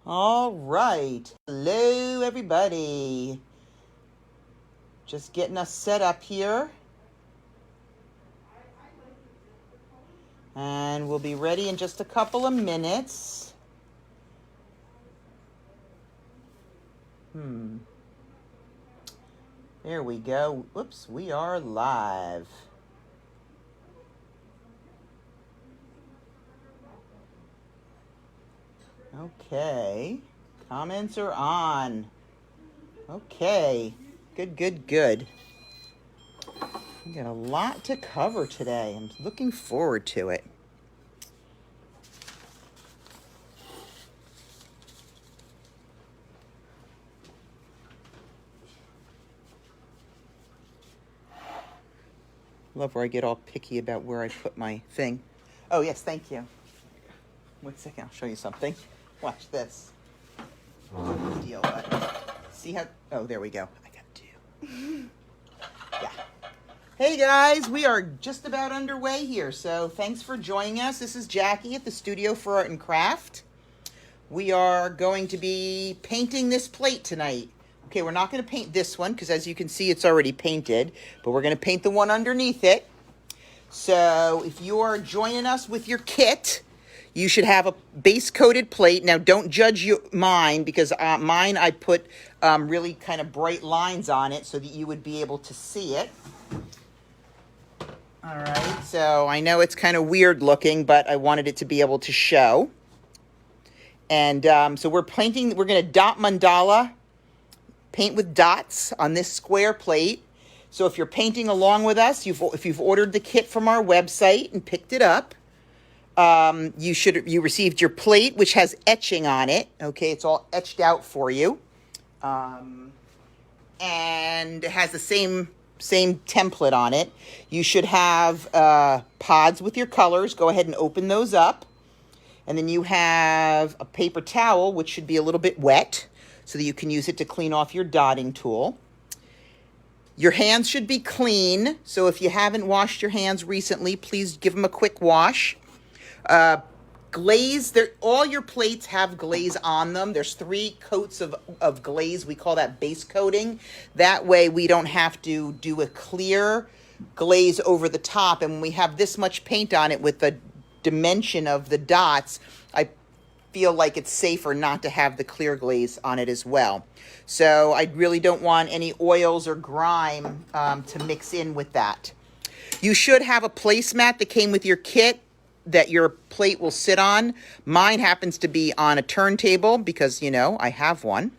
All right. Hello, everybody. Just getting us set up here. And we'll be ready in just a couple of minutes. There we go. Whoops, we are live. Okay. Comments are on. Okay. Good. We got a lot to cover today. I'm looking forward to it. Love where I get all picky about where I put my thing. Oh, yes, thank you. One second, I'll show you something. Watch this. No big deal, but see how... Oh, there we go. I got two. Yeah. Hey, guys, we are just about underway here, so thanks for joining us. This is Jackie at the Studio for Art and Craft. We are going to be painting this plate tonight. Okay, we're not going to paint this one because, as you can see, it's already painted, but we're going to paint the one underneath it. So if you are joining us with your kit, you should have a base-coated plate. Now, don't judge mine because mine I put really kind of bright lines on it so that you would be able to see it. All right, so I know it's kind of weird looking, but I wanted it to be able to show. And so we're going to dot mandala, paint with dots on this square plate. So if you're painting along with us, if you've ordered the kit from our website and picked it up, you received your plate, which has etching on it. Okay, it's all etched out for you, and it has the same template on it. You should have pods with your colors. Go ahead and open those up, and then you have a paper towel, which should be a little bit wet, so that you can use it to clean off your dotting tool. Your hands should be clean, so if you haven't washed your hands recently, please give them a quick wash. Glaze, all your plates have glaze on them. There's 3 coats of glaze. We call that base coating. That way we don't have to do a clear glaze over the top. And when we have this much paint on it with the dimension of the dots, I feel like it's safer not to have the clear glaze on it as well. So I really don't want any oils or grime to mix in with that. You should have a placemat that came with your kit that your plate will sit on. Mine happens to be on a turntable because, I have one.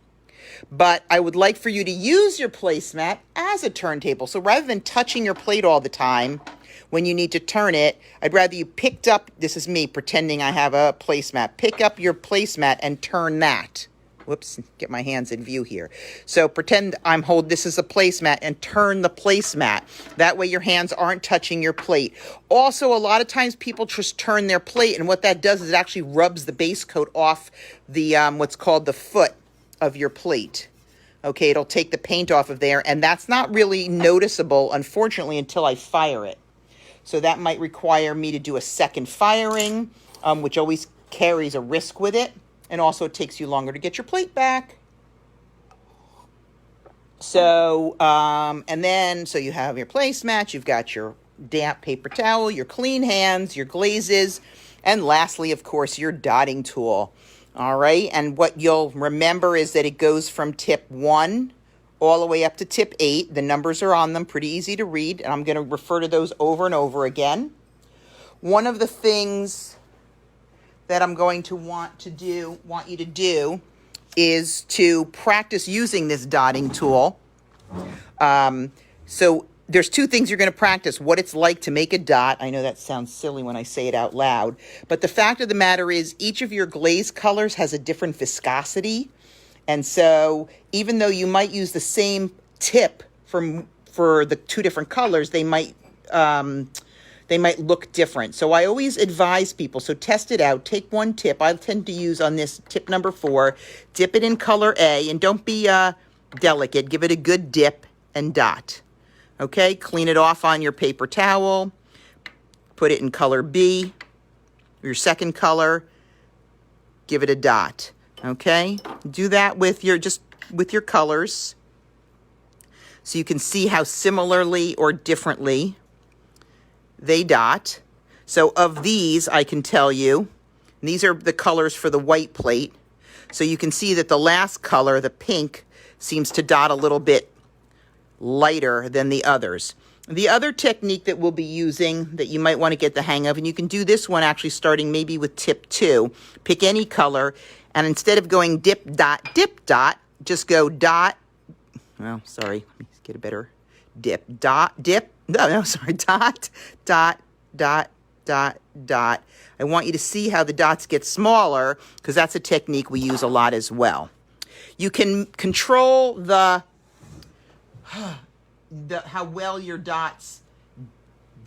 But I would like for you to use your placemat as a turntable. So rather than touching your plate all the time when you need to turn it, I'd rather you picked up, this is me pretending I have a placemat, pick up your placemat and turn that. Whoops, get my hands in view here. So pretend this is a placemat and turn the placemat. That way your hands aren't touching your plate. Also, a lot of times people just turn their plate, and what that does is it actually rubs the base coat off the what's called the foot of your plate. Okay, it'll take the paint off of there, and that's not really noticeable, unfortunately, until I fire it. So that might require me to do a second firing, which always carries a risk with it. And also it takes you longer to get your plate back. So, so you have your placemat, you've got your damp paper towel, your clean hands, your glazes, and lastly, of course, your dotting tool. All right, and what you'll remember is that it goes from tip 1 all the way up to tip 8. The numbers are on them, pretty easy to read, and I'm going to refer to those over and over again. One of the things that I'm going to want you to do is to practice using this dotting tool. So there's 2 things you're going to practice: what it's like to make a dot. I know that sounds silly when I say it out loud, but the fact of the matter is each of your glaze colors has a different viscosity. And so even though you might use the same tip for the 2 different colors, they might look different. So I always advise people, so test it out. Take one tip. I tend to use on this tip number 4, dip it in color A, and don't be delicate. Give it a good dip and dot. Okay, clean it off on your paper towel. Put it in color B, your second color. Give it a dot. Okay, do that with your, just with your colors, so you can see how similarly or differently they dot. So of these, I can tell you, these are the colors for the white plate. So you can see that the last color, the pink, seems to dot a little bit lighter than the others. The other technique that we'll be using that you might want to get the hang of, and you can do this one actually starting maybe with tip 2, pick any color, and instead of going dip, dot, just go dot, well, sorry, let me get a better, dip, dot, dip, no, sorry, dot, dot, dot, dot, dot. I want you to see how the dots get smaller, because that's a technique we use a lot as well. You can control the how well your dots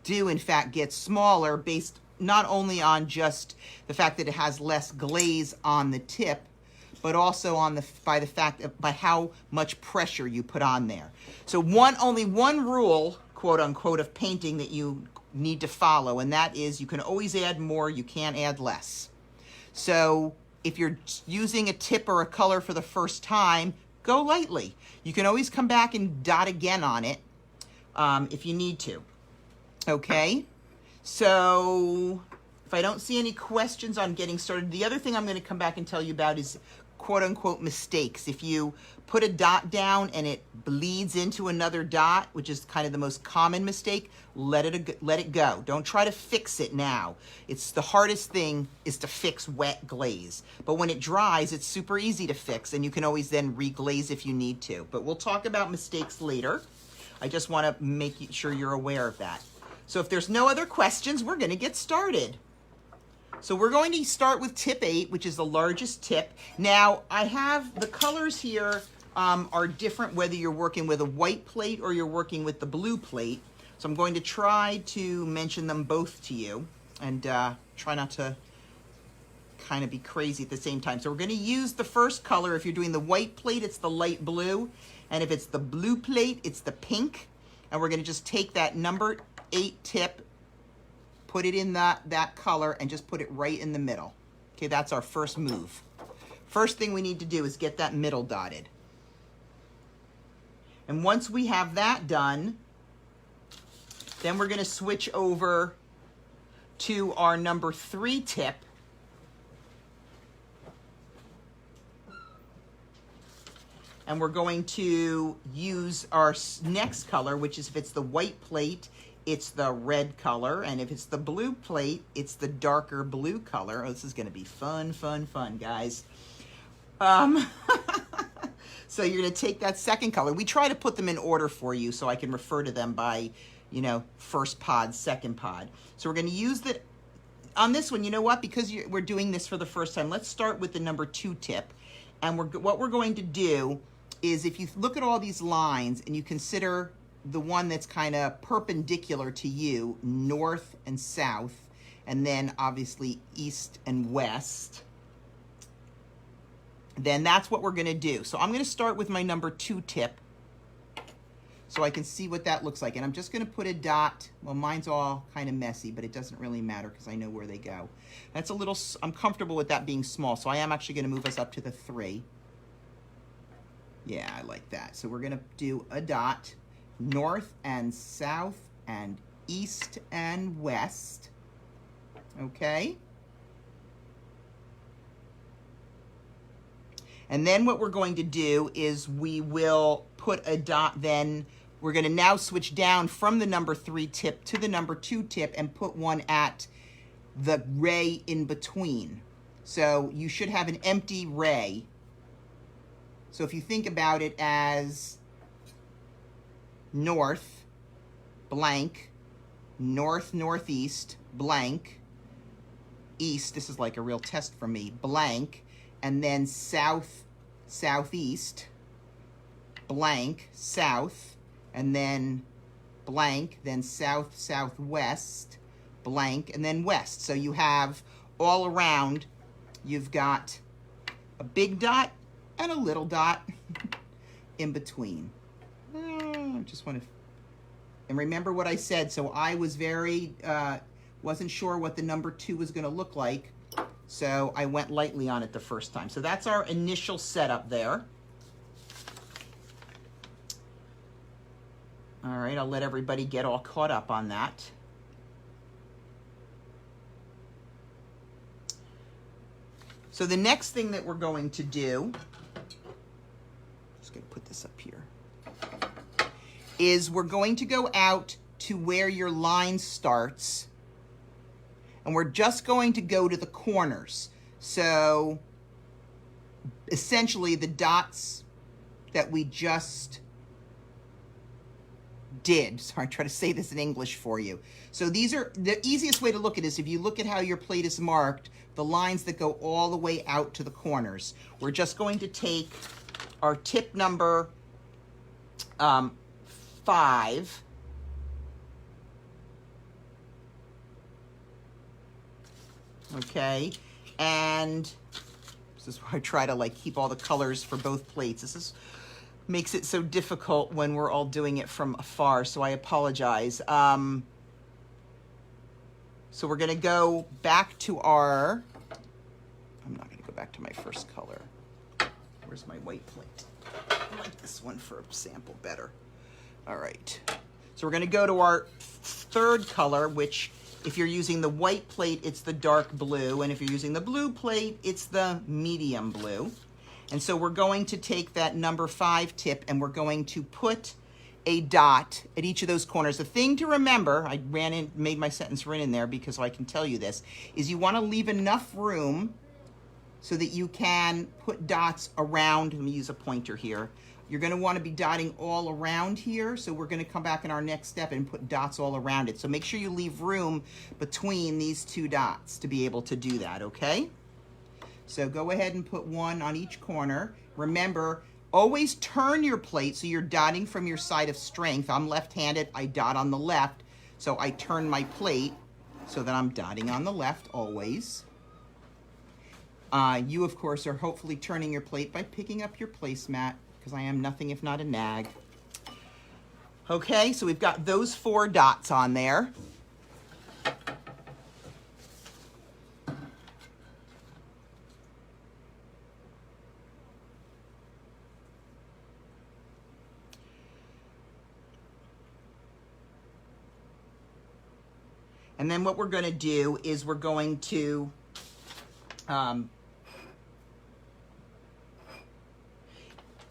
do in fact get smaller based not only on just the fact that it has less glaze on the tip, but also on by how much pressure you put on there. So only one rule, quote unquote, of painting that you need to follow, and that is you can always add more, you can't add less. So if you're using a tip or a color for the first time, go lightly. You can always come back and dot again on it if you need to. Okay, so if I don't see any questions on getting started, the other thing I'm going to come back and tell you about is quote unquote mistakes. If you put a dot down and it bleeds into another dot, which is kind of the most common mistake, let it go. Don't try to fix it now. It's the hardest thing is to fix wet glaze. But when it dries, it's super easy to fix, and you can always then reglaze if you need to. But we'll talk about mistakes later. I just want to make sure you're aware of that. So if there's no other questions, we're going to get started. So we're going to start with tip 8, which is the largest tip. Now, I have the colors here are different whether you're working with a white plate or you're working with the blue plate. So I'm going to try to mention them both to you and try not to kind of be crazy at the same time. So we're going to use the first color. If you're doing the white plate, it's the light blue. And if it's the blue plate, it's the pink. And we're going to just take that number 8 tip, put it in that color, and just put it right in the middle. Okay, that's our first move. First thing we need to do is get that middle dotted. And once we have that done, then we're going to switch over to our number 3 tip. And we're going to use our next color, which is, if it's the white plate, it's the red color. And if it's the blue plate, it's the darker blue color. Oh, this is going to be fun, fun, fun, guys. So you're going to take that second color. We try to put them in order for you so I can refer to them by, you know, first pod, second pod. So we're going to use the, on this one, you know what? Because we're doing this for the first time, let's start with the number 2 tip. And what we're going to do is, if you look at all these lines and you consider the one that's kind of perpendicular to you, north and south, and then obviously east and west, then that's what we're going to do. So I'm going to start with my number 2 tip so I can see what that looks like. And I'm just going to put a dot. Well, mine's all kind of messy, but it doesn't really matter because I know where they go. That's a little, I'm comfortable with that being small, so I am actually going to move us up to the 3. Yeah, I like that. So we're going to do a dot, north and south and east and west. Okay? And then what we're going to do is we will put a dot, then we're going to now switch down from the number 3 tip to the number 2 tip and put one at the ray in between. So you should have an empty ray. So if you think about it as north, blank, north, northeast, blank, east, this is like a real test for me, blank, and then south, southeast, blank, south, and then blank, then south, southwest, blank, and then west. So you have all around, you've got a big dot and a little dot in between. I just want to, and remember what I said. So I was very, wasn't sure what the number 2 was going to look like. So I went lightly on it the first time. So that's our initial setup there. All right, I'll let everybody get all caught up on that. So the next thing that we're going to do, just gonna put this up here, is we're going to go out to where your line starts, and we're just going to go to the corners. So essentially the dots that we just did. Sorry, I try to say this in English for you. So these are, the easiest way to look at it is if you look at how your plate is marked, the lines that go all the way out to the corners. We're just going to take our tip number 5. Okay, and this is why I try to like keep all the colors for both plates. This is makes it so difficult when we're all doing it from afar, so I apologize. So we're gonna go back to our, I'm not gonna go back to my first color. Where's my white plate? I like this one for a sample better. All right, so we're gonna go to our third color, which if you're using the white plate, it's the dark blue, and if you're using the blue plate, it's the medium blue. And so we're going to take that number 5 tip and we're going to put a dot at each of those corners. The thing to remember, I made my sentence run in there because I can tell you this, is you want to leave enough room so that you can put dots around. Let me use a pointer here. You're going to want to be dotting all around here. So we're going to come back in our next step and put dots all around it. So make sure you leave room between these 2 dots to be able to do that, okay? So go ahead and put 1 on each corner. Remember, always turn your plate so you're dotting from your side of strength. I'm left-handed, I dot on the left. So I turn my plate so that I'm dotting on the left always. You, of course, are hopefully turning your plate by picking up your placemat, because I am nothing if not a nag. Okay, so we've got those 4 dots on there. And then what we're going to do is we're going to on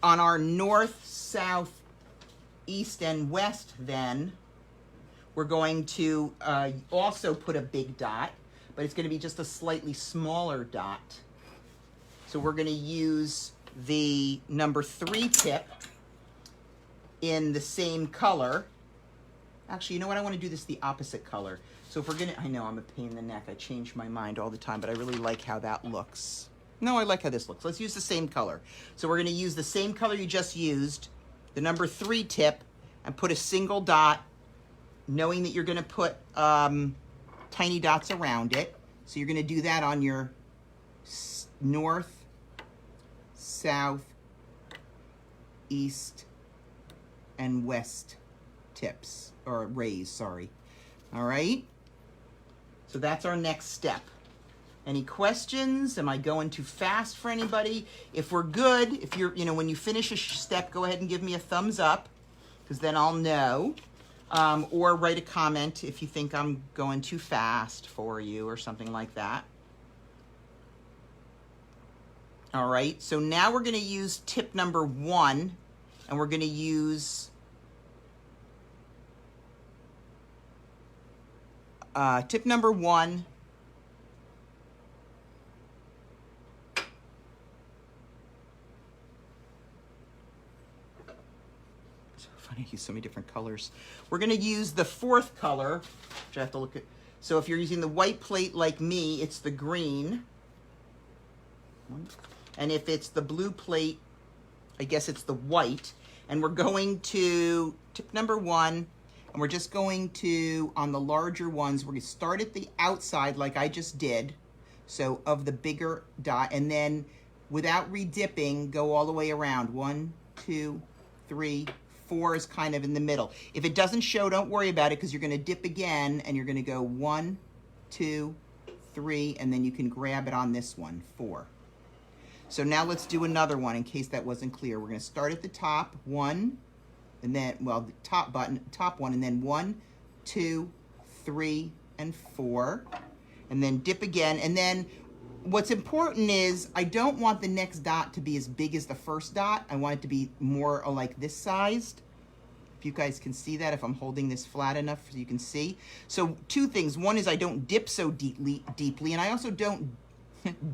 our north, south, east, and west, then we're going to also put a big dot, but it's going to be just a slightly smaller dot. So we're going to use the number 3 tip in the same color. Actually, you know what? I want to do this the opposite color. So if we're gonna, I know I'm a pain in the neck. I change my mind all the time, but I really like how that looks. No, I like how this looks. Let's use the same color. So we're gonna use the same color you just used, the number 3 tip, and put a single dot, knowing that you're gonna put tiny dots around it. So you're gonna do that on your north, south, east, and west tips, or rays, sorry. All right? So that's our next step. Any questions? Am I going too fast for anybody? If we're good, if you're, when you finish a step, go ahead and give me a thumbs up, because then I'll know. Or write a comment if you think I'm going too fast for you or something like that. All right, so now we're going to use tip number 1, and we're going to use tip number 1. So funny, I use so many different colors. We're going to use the 4th color, which I have to look at. So if you're using the white plate like me, it's the green. And if it's the blue plate, I guess it's the white. And we're going to tip number 1, and we're just going to, on the larger ones, we're going to start at the outside like I just did, so of the bigger dot, and then without redipping, go all the way around. 1, 2, 3, 4 is kind of in the middle. If it doesn't show, don't worry about it, because you're going to dip again, and you're going to go 1, 2, 3, and then you can grab it on this one, 4. So now let's do another one in case that wasn't clear. We're going to start at the top, 1, and then, well, the top button, top one, and then 1, 2, 3, and 4, and then dip again. And then what's important is I don't want the next dot to be as big as the first dot. I want it to be more like this sized. If you guys can see that, if I'm holding this flat enough so you can see. So 2 things. One is I don't dip so deeply, and I also don't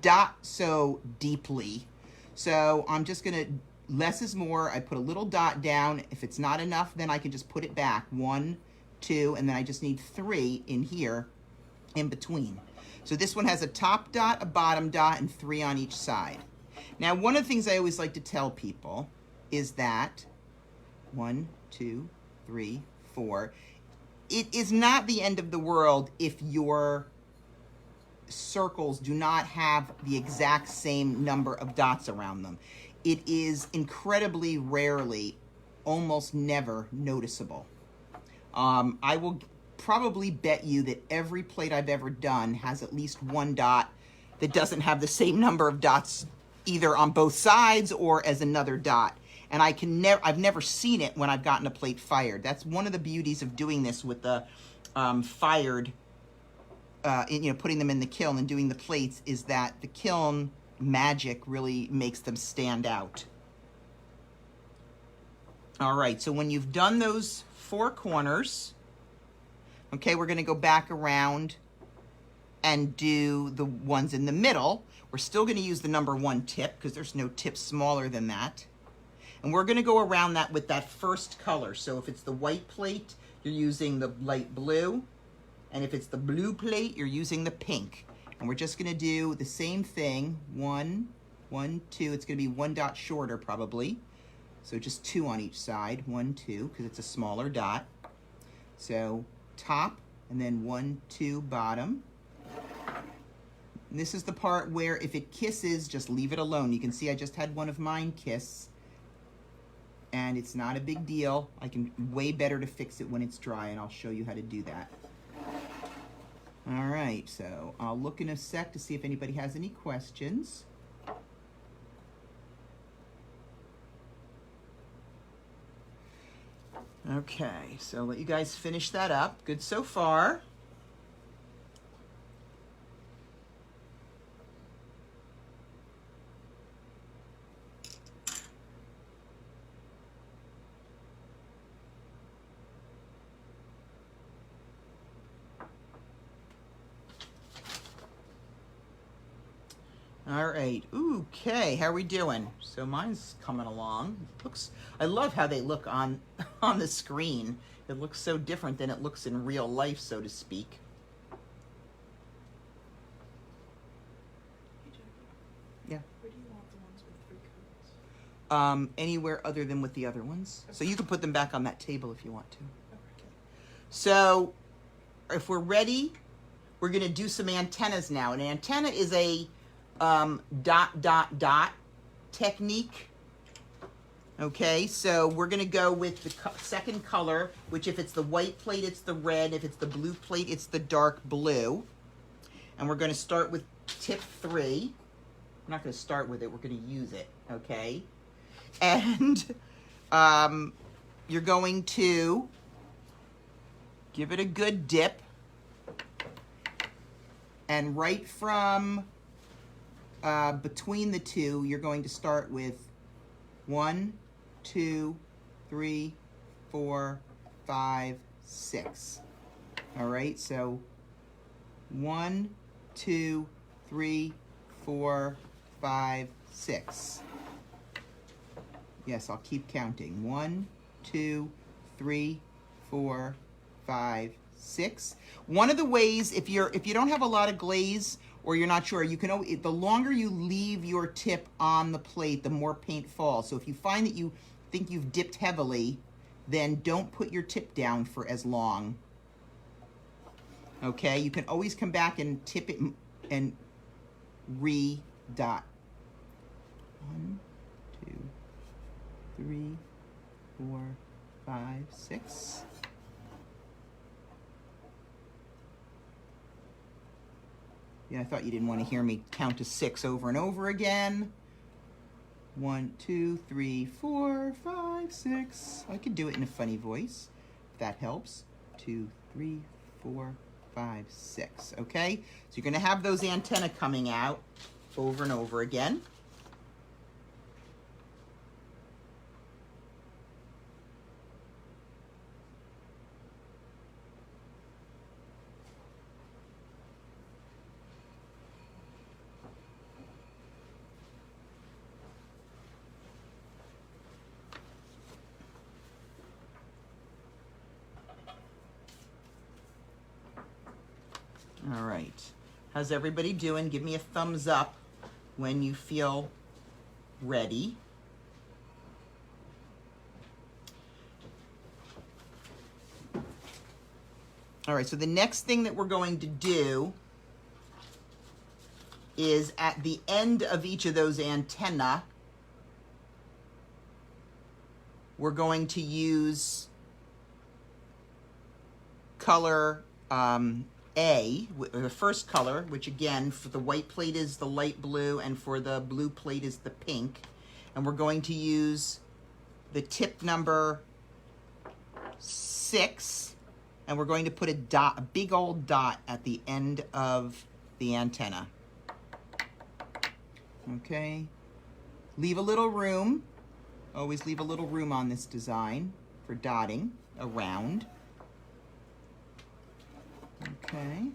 dot so deeply. So I'm just gonna, less is more. I put a little dot down. If it's not enough, then I can just put it back. 1, 2, and then I just need 3 in here in between. So this one has a top dot, a bottom dot, and 3 on each side. Now, one of the things I always like to tell people is that 1, 2, 3, 4. It is not the end of the world if your circles do not have the exact same number of dots around them. It is incredibly rarely, almost never noticeable. I will probably bet you that every plate I've ever done has at least 1 dot that doesn't have the same number of dots either on both sides or as another dot. And I've never seen it when I've gotten a plate fired. That's one of the beauties of doing this with the fired, putting them in the kiln and doing the plates, is that the kiln magic really makes them stand out. All right, so when you've done those 4 corners, okay, we're gonna go back around and do the ones in the middle. We're still gonna use the number 1 tip because there's no tip smaller than that. And we're gonna go around that with that first color. So if it's the white plate, you're using the light blue. And if it's the blue plate, you're using the pink. And we're just gonna do the same thing. 1, 1, 2. It's gonna be 1 dot shorter probably. So just 2 on each side. 1, 2, because it's a smaller dot. So top, and then 1, 2, bottom. And this is the part where if it kisses, just leave it alone. You can see I just had one of mine kiss. And it's not a big deal. I can way better to fix it when it's dry, and I'll show you how to do that. All right, so I'll look in a sec to see if anybody has any questions. Okay, so I'll let you guys finish that up. Good so far. All right, okay, how are we doing? So mine's coming along. I love how they look on the screen. It looks so different than it looks in real life, so to speak. Yeah. Where do you want the ones with 3 coats? Anywhere other than with the other ones. Okay. So you can put them back on that table if you want to. Okay. So if we're ready, we're gonna do some antennas now. An antenna is a dot, dot, dot technique. Okay, so we're gonna go with the second color, which if it's the white plate, it's the red. If it's the blue plate, it's the dark blue. And we're gonna start with tip 3. We're not gonna start with it, we're gonna use it, okay? And you're going to give it a good dip. And right from between the 2, you're going to start with 1, 2, 3, 4, 5, 6. All right, so 1, 2, 3, 4, 5, 6. Yes, I'll keep counting. 1, 2, 3, 4, 5, 6. One of the ways, if you don't have a lot of glaze, or you're not sure, you can, the longer you leave your tip on the plate, the more paint falls. So if you find that you think you've dipped heavily, then don't put your tip down for as long. Okay, you can always come back and tip it and re-dot. 1, 2, 3, 4, 5, 6. Yeah, I thought you didn't want to hear me count to 6 over and over again. 1, 2, 3, 4, 5, 6. I could do it in a funny voice, if that helps. 2, 3, 4, 5, 6. Okay? So you're going to have those antennae coming out over and over again. All right. How's everybody doing? Give me a thumbs up when you feel ready. All right, so the next thing that we're going to do is at the end of each of those antennae, we're going to use color A, the first color, which again, for the white plate is the light blue and for the blue plate is the pink. And we're going to use the tip number 6, and we're going to put a dot, a big old dot at the end of the antenna. Okay. Leave a little room. Always leave a little room on this design for dotting around. Okay.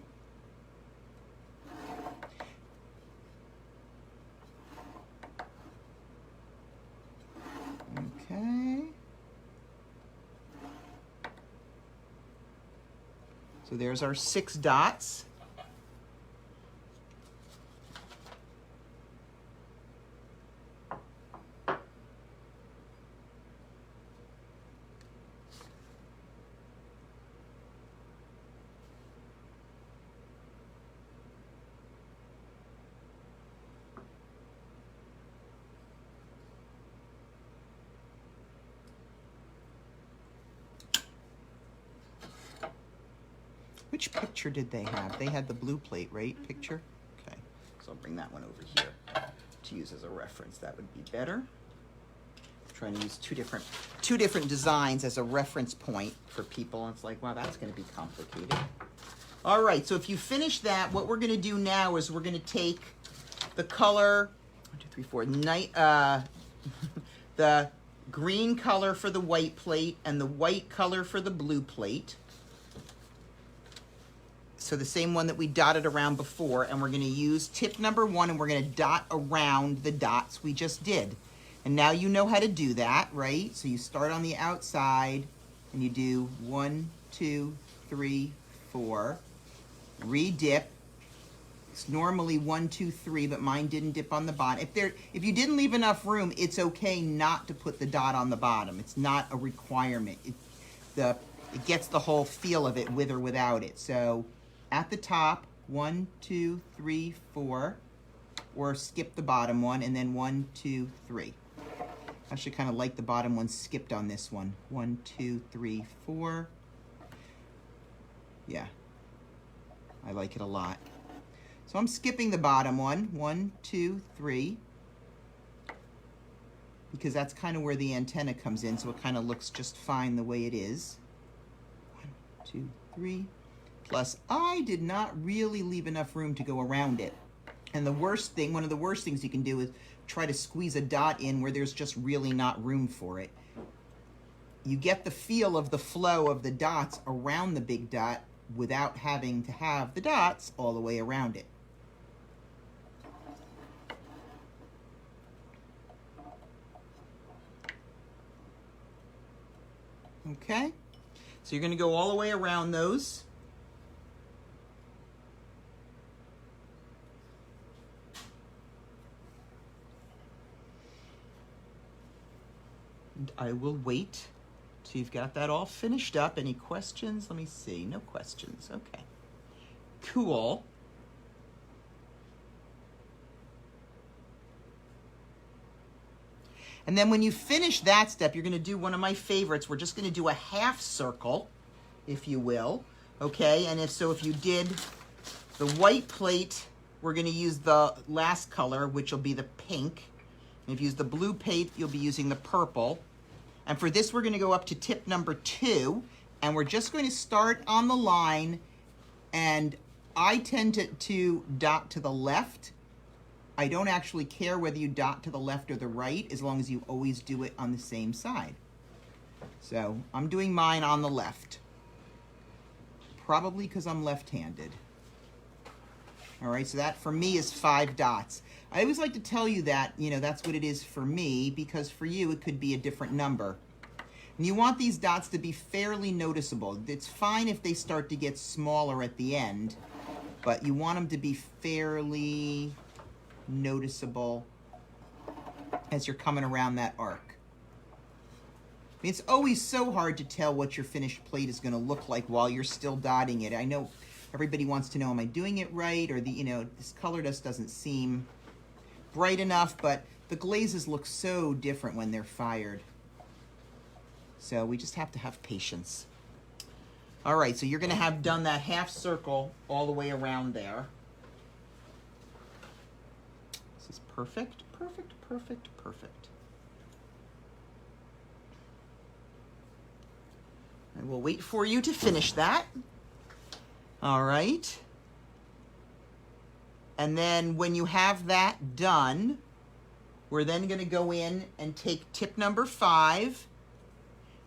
Okay. So there's our 6 dots. Which picture did they have? They had the blue plate, right? Picture? Okay. So I'll bring that one over here to use as a reference. That would be better. I'm trying to use two different designs as a reference point for people. And it's like, wow, that's going to be complicated. All right. So if you finish that, what we're going to do now is we're going to take the color, 1, 2, 3, 4, the green color for the white plate and the white color for the blue plate. So the same one that we dotted around before, and we're going to use tip number 1, and we're going to dot around the dots we just did. And now you know how to do that, right? So you start on the outside, and you do 1, 2, 3, 4. Re-dip. It's normally 1, 2, 3, but mine didn't dip on the bottom. If you didn't leave enough room, it's okay not to put the dot on the bottom. It's not a requirement. It gets the whole feel of it with or without it. So at the top, 1, 2, 3, 4, or skip the bottom one, and then 1, 2, 3. I should kind of like the bottom one skipped on this one. 1, 2, 3, 4. Yeah, I like it a lot. So I'm skipping the bottom one. 1, 2, 3. Because that's kind of where the antenna comes in, so it kind of looks just fine the way it is. 1, 2, 3. Plus, I did not really leave enough room to go around it. And the worst thing, one of the worst things you can do is try to squeeze a dot in where there's just really not room for it. You get the feel of the flow of the dots around the big dot without having to have the dots all the way around it. Okay? So you're going to go all the way around those. And I will wait till you've got that all finished up. Any questions? Let me see. No questions. Okay. Cool. And then when you finish that step, you're going to do one of my favorites. We're just going to do a half circle, if you will. Okay? And if you did the white plate we're going to use the last color, which will be the pink. And if you use the blue paint, you'll be using the purple. And for this, we're going to go up to tip number 2, and we're just going to start on the line, and I tend to dot to the left. I don't actually care whether you dot to the left or the right, as long as you always do it on the same side. So I'm doing mine on the left, probably because I'm left-handed. All right, so that for me is 5 dots. I always like to tell you that, you know, that's what it is for me, because for you it could be a different number. And you want these dots to be fairly noticeable. It's fine if they start to get smaller at the end, but you want them to be fairly noticeable as you're coming around that arc. I mean, it's always so hard to tell what your finished plate is going to look like while you're still dotting it. I know everybody wants to know, am I doing it right? Or this color just doesn't seem bright enough, but the glazes look so different when they're fired. So we just have to have patience. All right, so you're going to have done that half circle all the way around there. This is perfect, perfect, perfect, perfect. And we'll wait for you to finish that. All right. And then when you have that done, we're then going to go in and take tip number 5,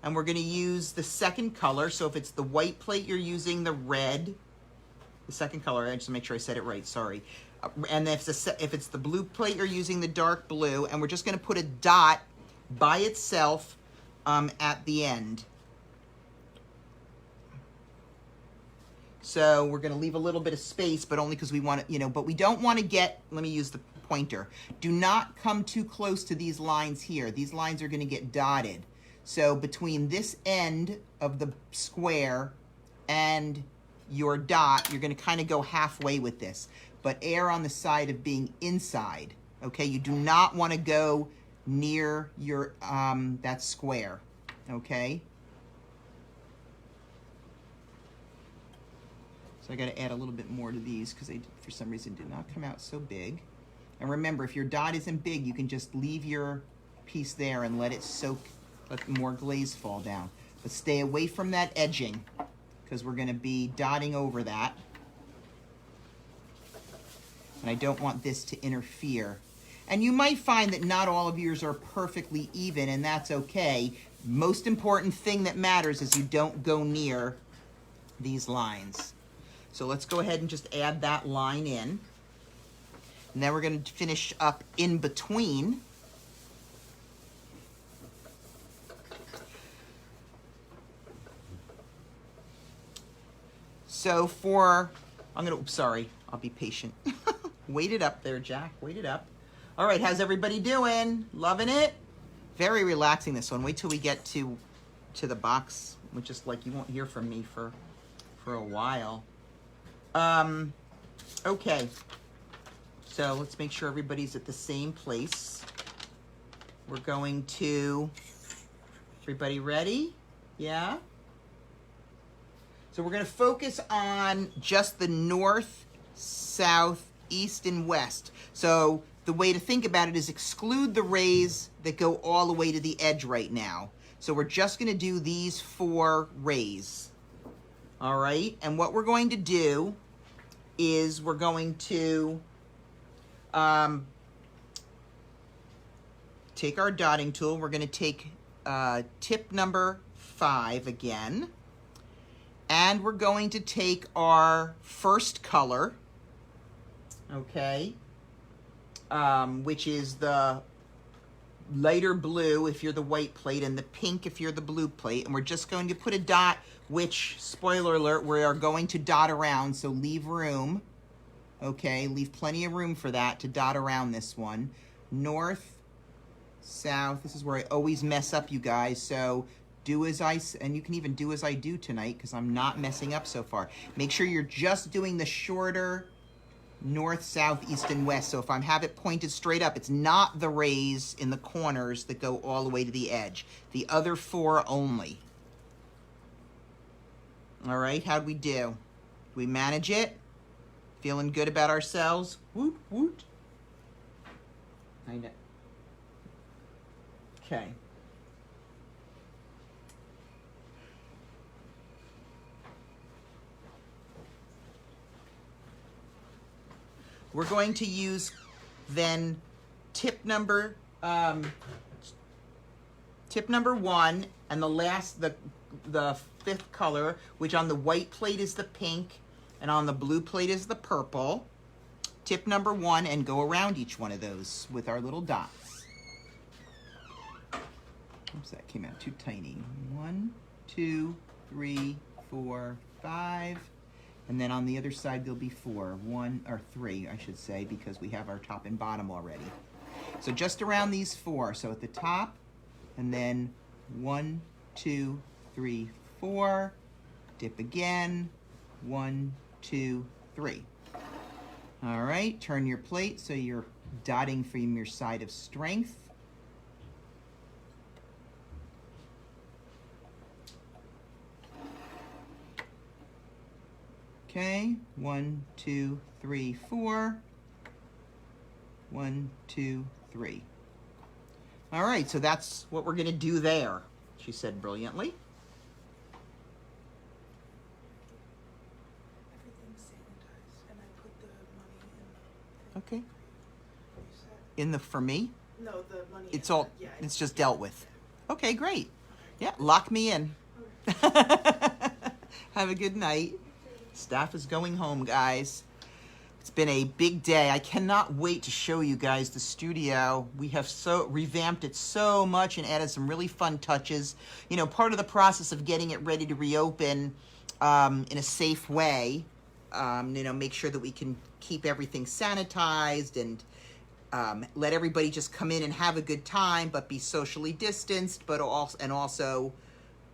and we're going to use the second color. So if it's the white plate, you're using the red. The second color, I just make sure I said it right, sorry. And if it's the blue plate, you're using the dark blue, and we're just going to put a dot by itself at the end. So we're going to leave a little bit of space, but only because we want to, but we don't want to get, let me use the pointer. Do not come too close to these lines here. These lines are going to get dotted. So between this end of the square and your dot, you're going to kind of go halfway with this, but err on the side of being inside. Okay, you do not want to go near your that square. Okay. So I got to add a little bit more to these because they, for some reason, did not come out so big. And remember, if your dot isn't big, you can just leave your piece there and let it soak, let more glaze fall down. But stay away from that edging because we're going to be dotting over that. And I don't want this to interfere. And you might find that not all of yours are perfectly even, and that's okay. Most important thing that matters is you don't go near these lines. So let's go ahead and just add that line in. And then we're going to finish up in between. So sorry, I'll be patient. Wait it up there, Jack, wait it up. All right, how's everybody doing? Loving it? Very relaxing, this one. Wait till we get to the box, which is like you won't hear from me for a while. Okay, so let's make sure everybody's at the same place. We're going to, everybody ready? Yeah? So we're going to focus on just the north, south, east, and west. So the way to think about it is exclude the rays that go all the way to the edge right now. So we're just going to do these 4 rays. All right, and what we're going to do is we're going to take our dotting tool. We're going to take tip number 5 again, and we're going to take our first color, okay, which is the lighter blue if you're the white plate and the pink if you're the blue plate, and we're just going to put a dot, which, spoiler alert, we are going to dot around, so leave room, okay, leave plenty of room for that to dot around this one. North, south, this is where I always mess up, you guys, so do as and you can even do as I do tonight because I'm not messing up so far. Make sure you're just doing the shorter north, south, east, and west. So if I have it pointed straight up, it's not the rays in the corners that go all the way to the edge. The other 4 only. All right, how'd we do? We manage it? Feeling good about ourselves? Woot, woot. I know. Okay. We're going to use then tip number 1 and the fifth color, which on the white plate is the pink and on the blue plate is the purple. Tip number 1, and go around each one of those with our little dots. Oops, that came out too tiny. 1, 2, 3, 4, 5. And then on the other side there'll be 4. 1 or 3, I should say, because we have our top and bottom already. So just around these 4. So at the top, and then 1, 2, 3, 4. Dip again. 1, 2, 3. All right, turn your plate so you're dotting from your side of strength. Okay, 1, 2, 3, 4. 1, 2, 3. All right, so that's what we're gonna do there, she said brilliantly. Everything's sanitized, and I put the money in the Okay. In the, for me? No, the money. It's in all, the, yeah, it's just dealt with. Okay, great. Yeah, lock me in. Have a good night. Staff is going home, guys. It's been a big day. I cannot wait to show you guys the studio. We have so revamped it so much and added some really fun touches. You know, part of the process of getting it ready to reopen in a safe way, you know, make sure that we can keep everything sanitized and let everybody just come in and have a good time, but be socially distanced, but also,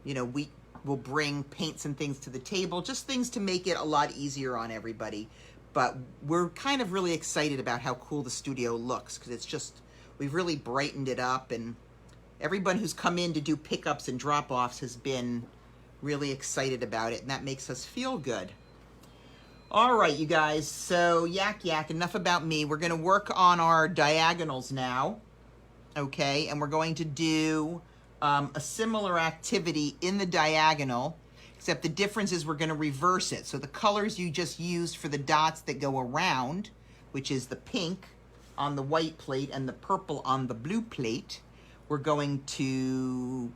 you know, we will bring paints and things to the table, just things to make it a lot easier on everybody. But we're kind of really excited about how cool the studio looks, because it's just, we've really brightened it up, and everyone who's come in to do pickups and drop-offs has been really excited about it, and that makes us feel good. All right, you guys, so yak, enough about me. We're going to work on our diagonals now, okay? And we're going to do a similar activity in the diagonal, except the difference is we're going to reverse it. So the colors you just used for the dots that go around, which is the pink on the white plate and the purple on the blue plate, we're going to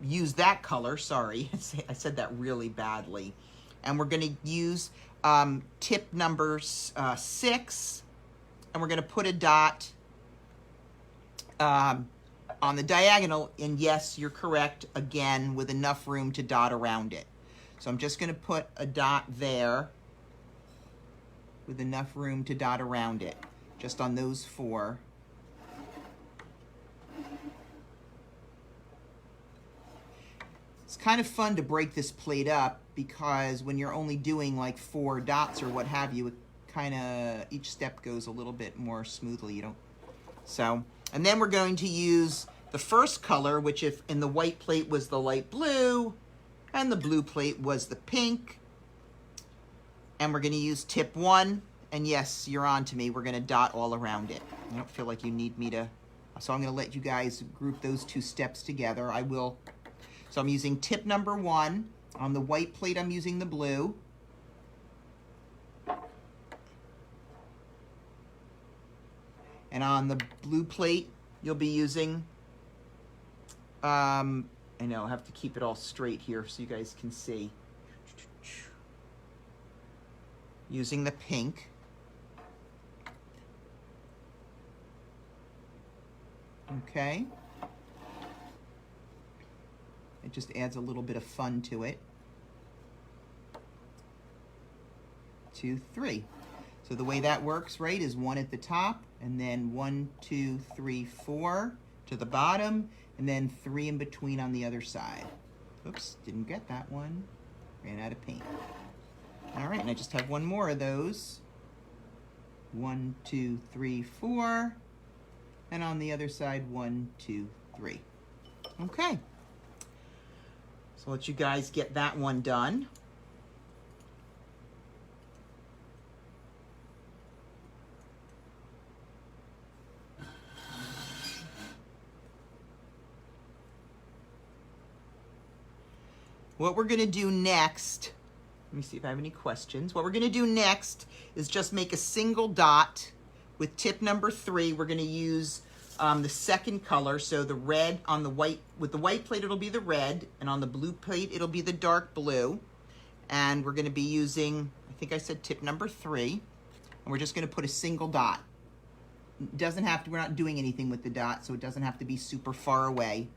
use that color. Sorry, I said that really badly. And we're going to use tip number 6, and we're going to put a dot on the diagonal, and yes, you're correct, again, with enough room to dot around it. So I'm just going to put a dot there with enough room to dot around it, just on those 4. It's kind of fun to break this plate up, because when you're only doing like 4 dots or what have you, it kind of, each step goes a little bit more smoothly, you don't. So, and then we're going to use the first color, which if in the white plate was the light blue, and the blue plate was the pink. And we're going to use tip 1, and yes, you're on to me, we're going to dot all around it. I don't feel like you need me to, so I'm going to let you guys group those 2 steps together. I will. So I'm using tip number 1. On the white plate, I'm using the blue. And on the blue plate, you'll be using, I know, I have to keep it all straight here so you guys can see. Using the pink. Okay. It just adds a little bit of fun to it. 2, 3. So the way that works, right, is 1 at the top, and then 1, 2, 3, 4 to the bottom, and then 3 in between on the other side. Oops, didn't get that one. Ran out of paint. All right, and I just have 1 more of those. 1, 2, 3, 4. And on the other side, 1, 2, 3. Okay. So I'll let you guys get that one done. What we're going to do next, let me see if I have any questions. What we're going to do next is just make a single dot with tip number 3. We're going to use the second color, so the red on the white, with the white plate it'll be the red, and on the blue plate it'll be the dark blue. And we're going to be using, I think I said tip number 3, and we're just going to put a single dot. It doesn't have to, we're not doing anything with the dot, so it doesn't have to be super far away.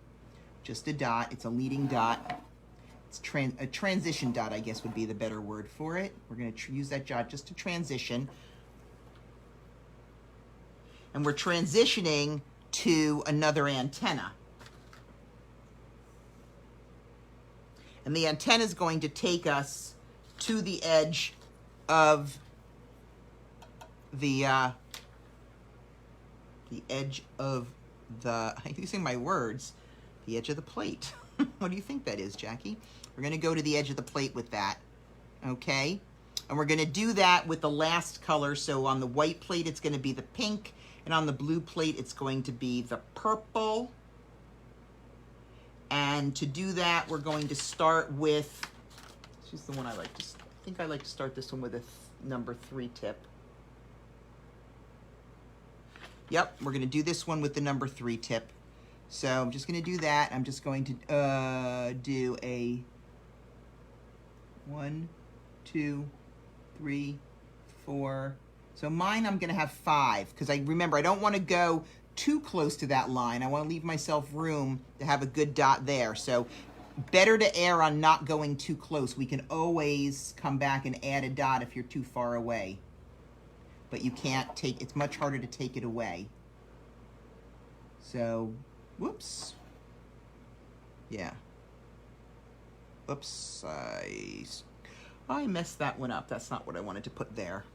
Just a dot. It's a leading dot. It's a transition dot, I guess would be the better word for it. We're going to use that dot just to transition. And we're transitioning to another antenna. And the antenna is going to take us to the edge of I'm using my words, the edge of the plate. What do you think that is, Jackie? We're going to go to the edge of the plate with that, okay? And we're going to do that with the last color. So on the white plate, it's going to be the pink, and on the blue plate, it's going to be the purple. And to do that, we're going to start with, this is the one I like to, I think I like to start this one with a number 3 tip. Yep, we're going to do this one with the number 3 tip. So I'm just going to do that. I'm just going to do a 1, 2, 3, 4. So mine I'm going to have 5, because I remember I don't want to go too close to that line. I want to leave myself room to have a good dot there. So better to err on not going too close. We can always come back and add a dot if you're too far away. But you can't take, it's much harder to take it away. So, whoops. Yeah. Oops, I messed that one up. That's not what I wanted to put there.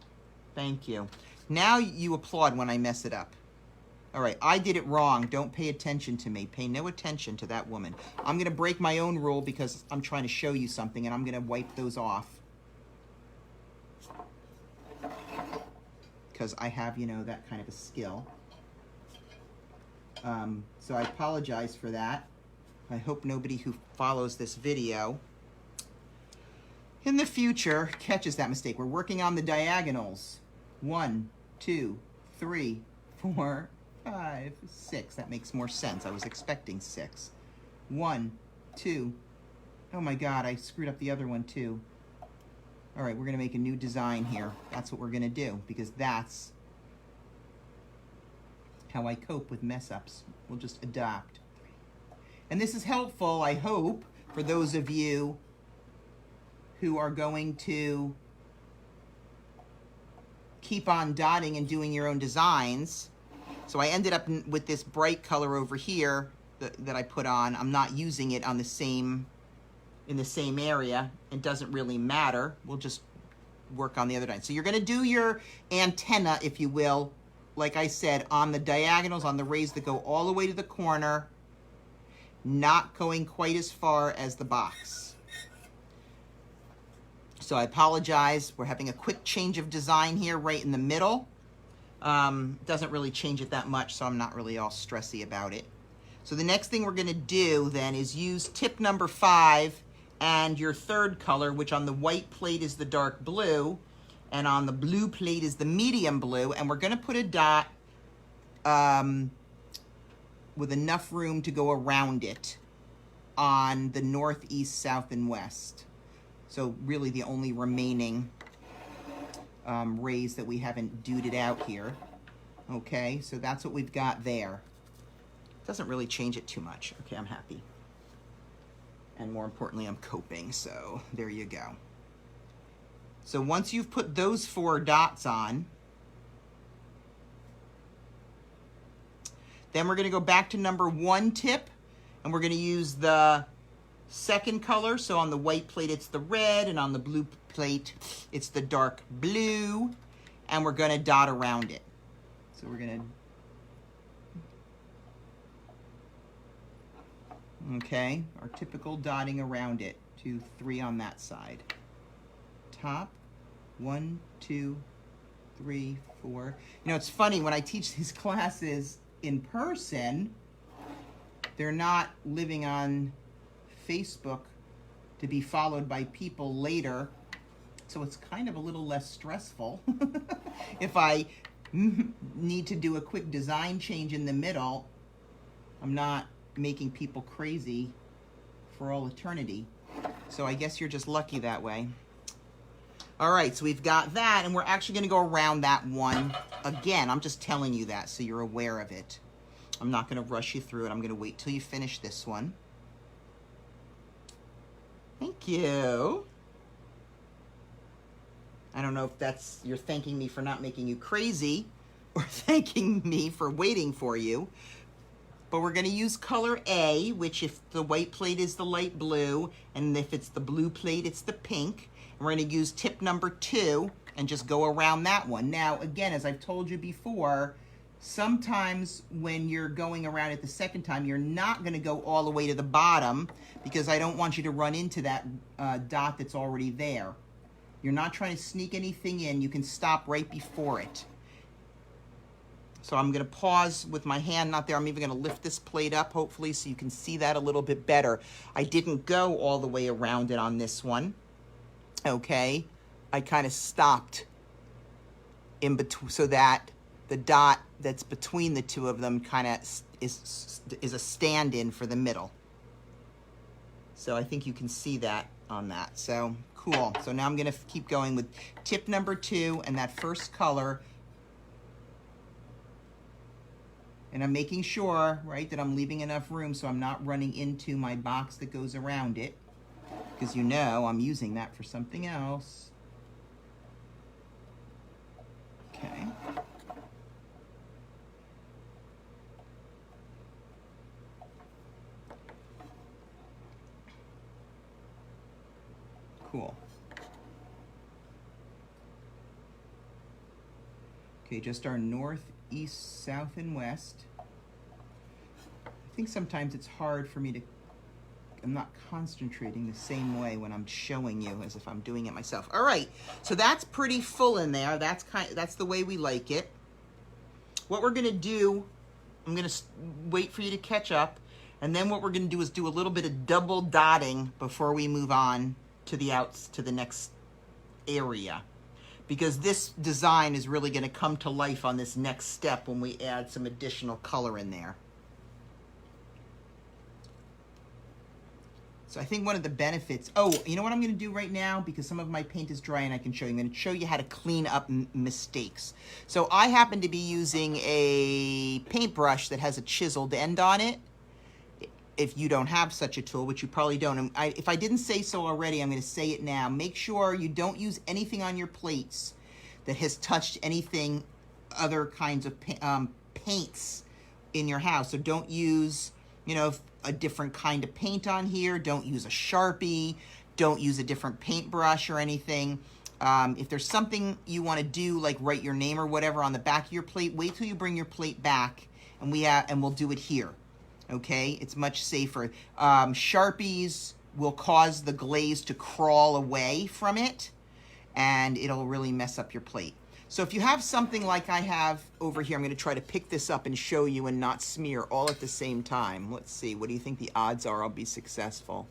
Thank you. Now you applaud when I mess it up. All right, I did it wrong. Don't pay attention to me. Pay no attention to that woman. I'm going to break my own rule because I'm trying to show you something, and I'm going to wipe those off. Because I have, you know, that kind of a skill. So I apologize for that. I hope nobody who follows this video in the future catches that mistake. We're working on the diagonals. 1, 2, 3, 4, 5, 6. That makes more sense. I was expecting 6. 1, 2. Oh my God, I screwed up the other one too. All right, we're going to make a new design here. That's what we're going to do, because that's how I cope with mess-ups. We'll just adopt. And this is helpful, I hope, for those of you who are going to keep on dotting and doing your own designs. So I ended up with this bright color over here that I put on. I'm not using it on the same, in the same area. It doesn't really matter. We'll just work on the other side. So you're going to do your antenna, if you will, like I said, on the diagonals, on the rays that go all the way to the corner, not going quite as far as the box. So I apologize. We're having a quick change of design here right in the middle. Doesn't really change it that much, so I'm not really all stressy about it. So the next thing we're going to do then is use tip number 5 and your third color, which on the white plate is the dark blue, and on the blue plate is the medium blue, and we're going to put a dot with enough room to go around it on the north, east, south, and west. So really the only remaining rays that we haven't duded out here. Okay, so that's what we've got there. Doesn't really change it too much. Okay, I'm happy. And more importantly, I'm coping, so there you go. So once you've put those 4 dots on, then we're going to go back to number 1 tip, and we're going to use the second color. So on the white plate, it's the red, and on the blue plate, it's the dark blue, and we're going to dot around it. So we're going to, okay, our typical dotting around it. 2, 3 on that side. Top, 1, 2, 3, 4. You know, it's funny, when I teach these classes in person, they're not living on Facebook to be followed by people later. So it's kind of a little less stressful. If I need to do a quick design change in the middle, I'm not making people crazy for all eternity. So I guess you're just lucky that way. All right, so we've got that, and we're actually going to go around that one again. I'm just telling you that so you're aware of it. I'm not going to rush you through it. I'm going to wait till you finish this one. Thank you. I don't know if that's, you're thanking me for not making you crazy or thanking me for waiting for you. But we're going to use color A, which if the white plate is the light blue, and if it's the blue plate, it's the pink. And we're going to use tip number 2 and just go around that one. Now, again, as I've told you before, sometimes when you're going around it the second time, you're not going to go all the way to the bottom because I don't want you to run into that dot that's already there. You're not trying to sneak anything in. You can stop right before it. So I'm going to pause with my hand not there. I'm even going to lift this plate up, hopefully, so you can see that a little bit better. I didn't go all the way around it on this one. Okay? I kind of stopped in between so that the dot that's between the two of them kind of is a stand-in for the middle. So I think you can see that on that. So cool. So now I'm going to keep going with tip number 2 and that first color. And I'm making sure, right, that I'm leaving enough room so I'm not running into my box that goes around it. Because you know I'm using that for something else. Okay. Cool. Okay, just our north, east, south, and west. I think sometimes it's hard for me to, I'm not concentrating the same way when I'm showing you as if I'm doing it myself. All right, so that's pretty full in there. That's the way we like it. What we're gonna do, I'm gonna wait for you to catch up, and then what we're gonna do is do a little bit of double dotting before we move on to the next area, because this design is really going to come to life on this next step when we add some additional color in there. So I think one of the benefits, oh, you know what I'm going to do right now, because some of my paint is dry and I can show you. I'm going to show you how to clean up mistakes. So I happen to be using a paintbrush that has a chiseled end on it. If you don't have such a tool, which you probably don't, if I didn't say so already, I'm going to say it now. Make sure you don't use anything on your plates that has touched anything, other kinds of paints in your house. So don't use, you know, a different kind of paint on here. Don't use a Sharpie. Don't use a different paintbrush or anything. If there's something you want to do, like write your name or whatever on the back of your plate, wait till you bring your plate back, and we'll do it here. Okay, it's much safer. Sharpies will cause the glaze to crawl away from it, and it'll really mess up your plate. So if you have something like I have over here, I'm going to try to pick this up and show you and not smear all at the same time. Let's see, what do you think the odds are I'll be successful?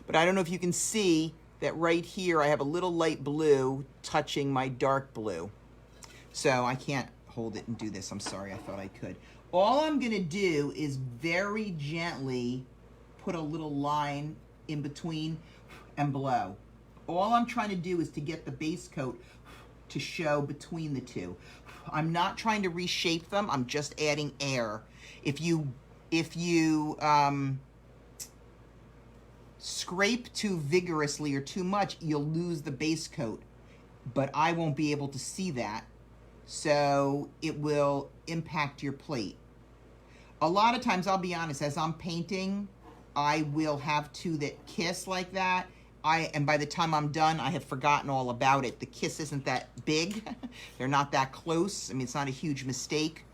But I don't know if you can see that right here I have a little light blue touching my dark blue. So I can't hold it and do this. I'm sorry, I thought I could. All I'm going to do is very gently put a little line in between and below. All I'm trying to do is to get the base coat to show between the two. I'm not trying to reshape them. I'm just adding air. If you scrape too vigorously or too much, you'll lose the base coat. But I won't be able to see that. So it will impact your plate. A lot of times, I'll be honest, as I'm painting, I will have two that kiss like that. And by the time I'm done, I have forgotten all about it. The kiss isn't that big. They're not that close. I mean, it's not a huge mistake.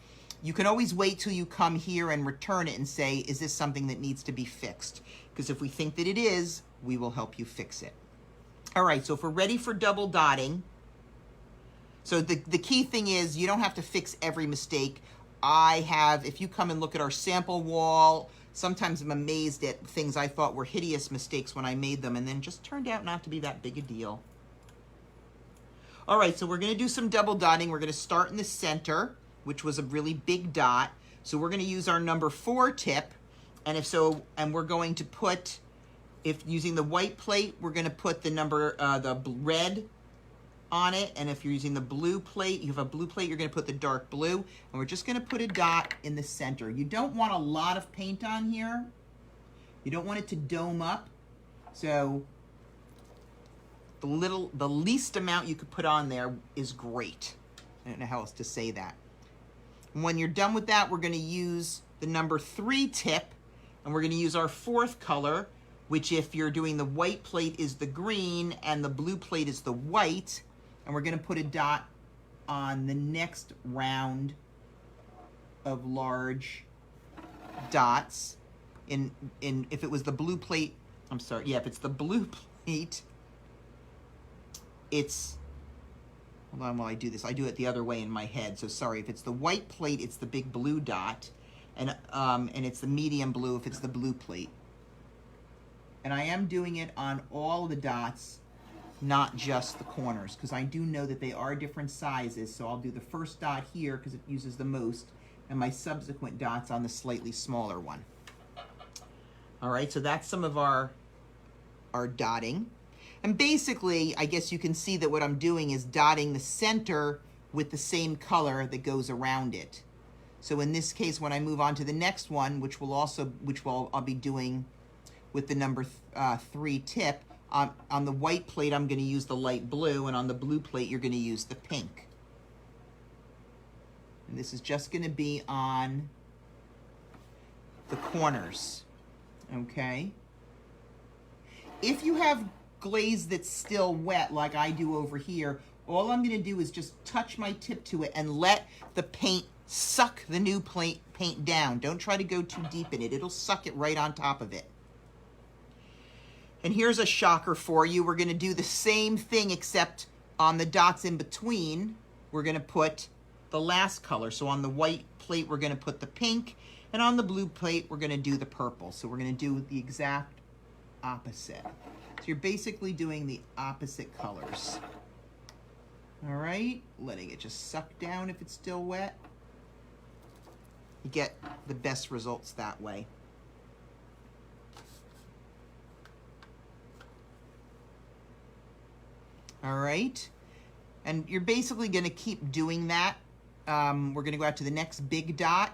You can always wait till you come here and return it and say, is this something that needs to be fixed? Because if we think that it is, we will help you fix it. All right, so if we're ready for double dotting, so the key thing is you don't have to fix every mistake. If you come and look at our sample wall, sometimes I'm amazed at things I thought were hideous mistakes when I made them and then just turned out not to be that big a deal. All right, so we're gonna do some double dotting. We're gonna start in the center, which was a really big dot. So we're gonna use our number 4 tip, and we're going to put, if using the white plate, we're gonna put the red on it, and if you're using the blue plate, you have a blue plate, you're gonna put the dark blue, and we're just gonna put a dot in the center. You don't want a lot of paint on here. You don't want it to dome up, so the least amount you could put on there is great. I don't know how else to say that. And when you're done with that, we're gonna use the number 3 tip, and we're gonna use our 4th color, which if you're doing the white plate is the green and the blue plate is the white, and we're gonna put a dot on the next round of large dots. If it was the blue plate, I'm sorry, yeah, if it's the blue plate, it's, hold on while I do this. I do it the other way in my head, so sorry. If it's the white plate, it's the big blue dot, and it's the medium blue if it's the blue plate. And I am doing it on all the dots, not just the corners, because I do know that they are different sizes, so I'll do the first dot here because it uses the most, and my subsequent dots on the slightly smaller one. All right, so that's some of our dotting. And basically, I guess you can see that what I'm doing is dotting the center with the same color that goes around it. So in this case, when I move on to the next one, which I'll be doing with the number 3 tip, on the white plate, I'm gonna use the light blue, and on the blue plate, you're gonna use the pink. And this is just gonna be on the corners, okay? If you have glaze that's still wet, like I do over here, all I'm gonna do is just touch my tip to it and let the paint suck the new paint down. Don't try to go too deep in it. It'll suck it right on top of it. And here's a shocker for you. We're gonna do the same thing, except on the dots in between, we're gonna put the last color. So on the white plate, we're gonna put the pink, and on the blue plate, we're gonna do the purple. So we're gonna do the exact opposite. So you're basically doing the opposite colors. All right, letting it just suck down if it's still wet. You get the best results that way. All right, and you're basically gonna keep doing that. We're gonna go out to the next big dot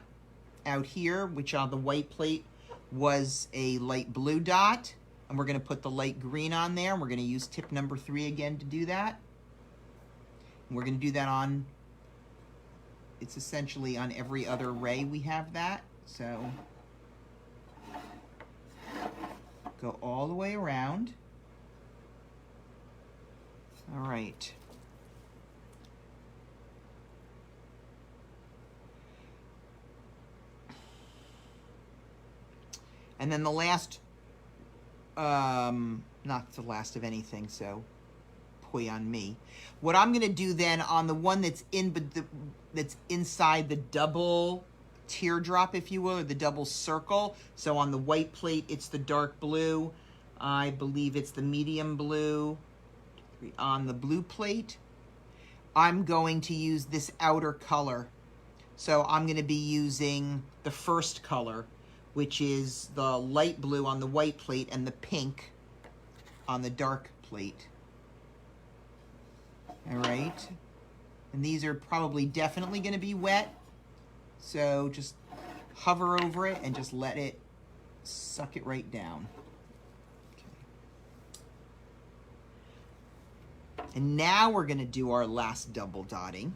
out here, which on the white plate was a light blue dot. And we're gonna put the light green on there. And we're gonna use tip number 3 again to do that. And we're gonna do that on, it's essentially on every other ray we have that. So go all the way around. All right. And then the last, not the last of anything, so poi on me. What I'm gonna do then on the one that's that's inside the double teardrop, if you will, or the double circle. So on the white plate, it's the dark blue. I believe it's the medium blue. On the blue plate, I'm going to use this outer color. So I'm gonna be using the first color, which is the light blue on the white plate and the pink on the dark plate. All right, and these are probably definitely gonna be wet, so just hover over it and just let it suck it right down. Okay. And now we're gonna do our last double dotting.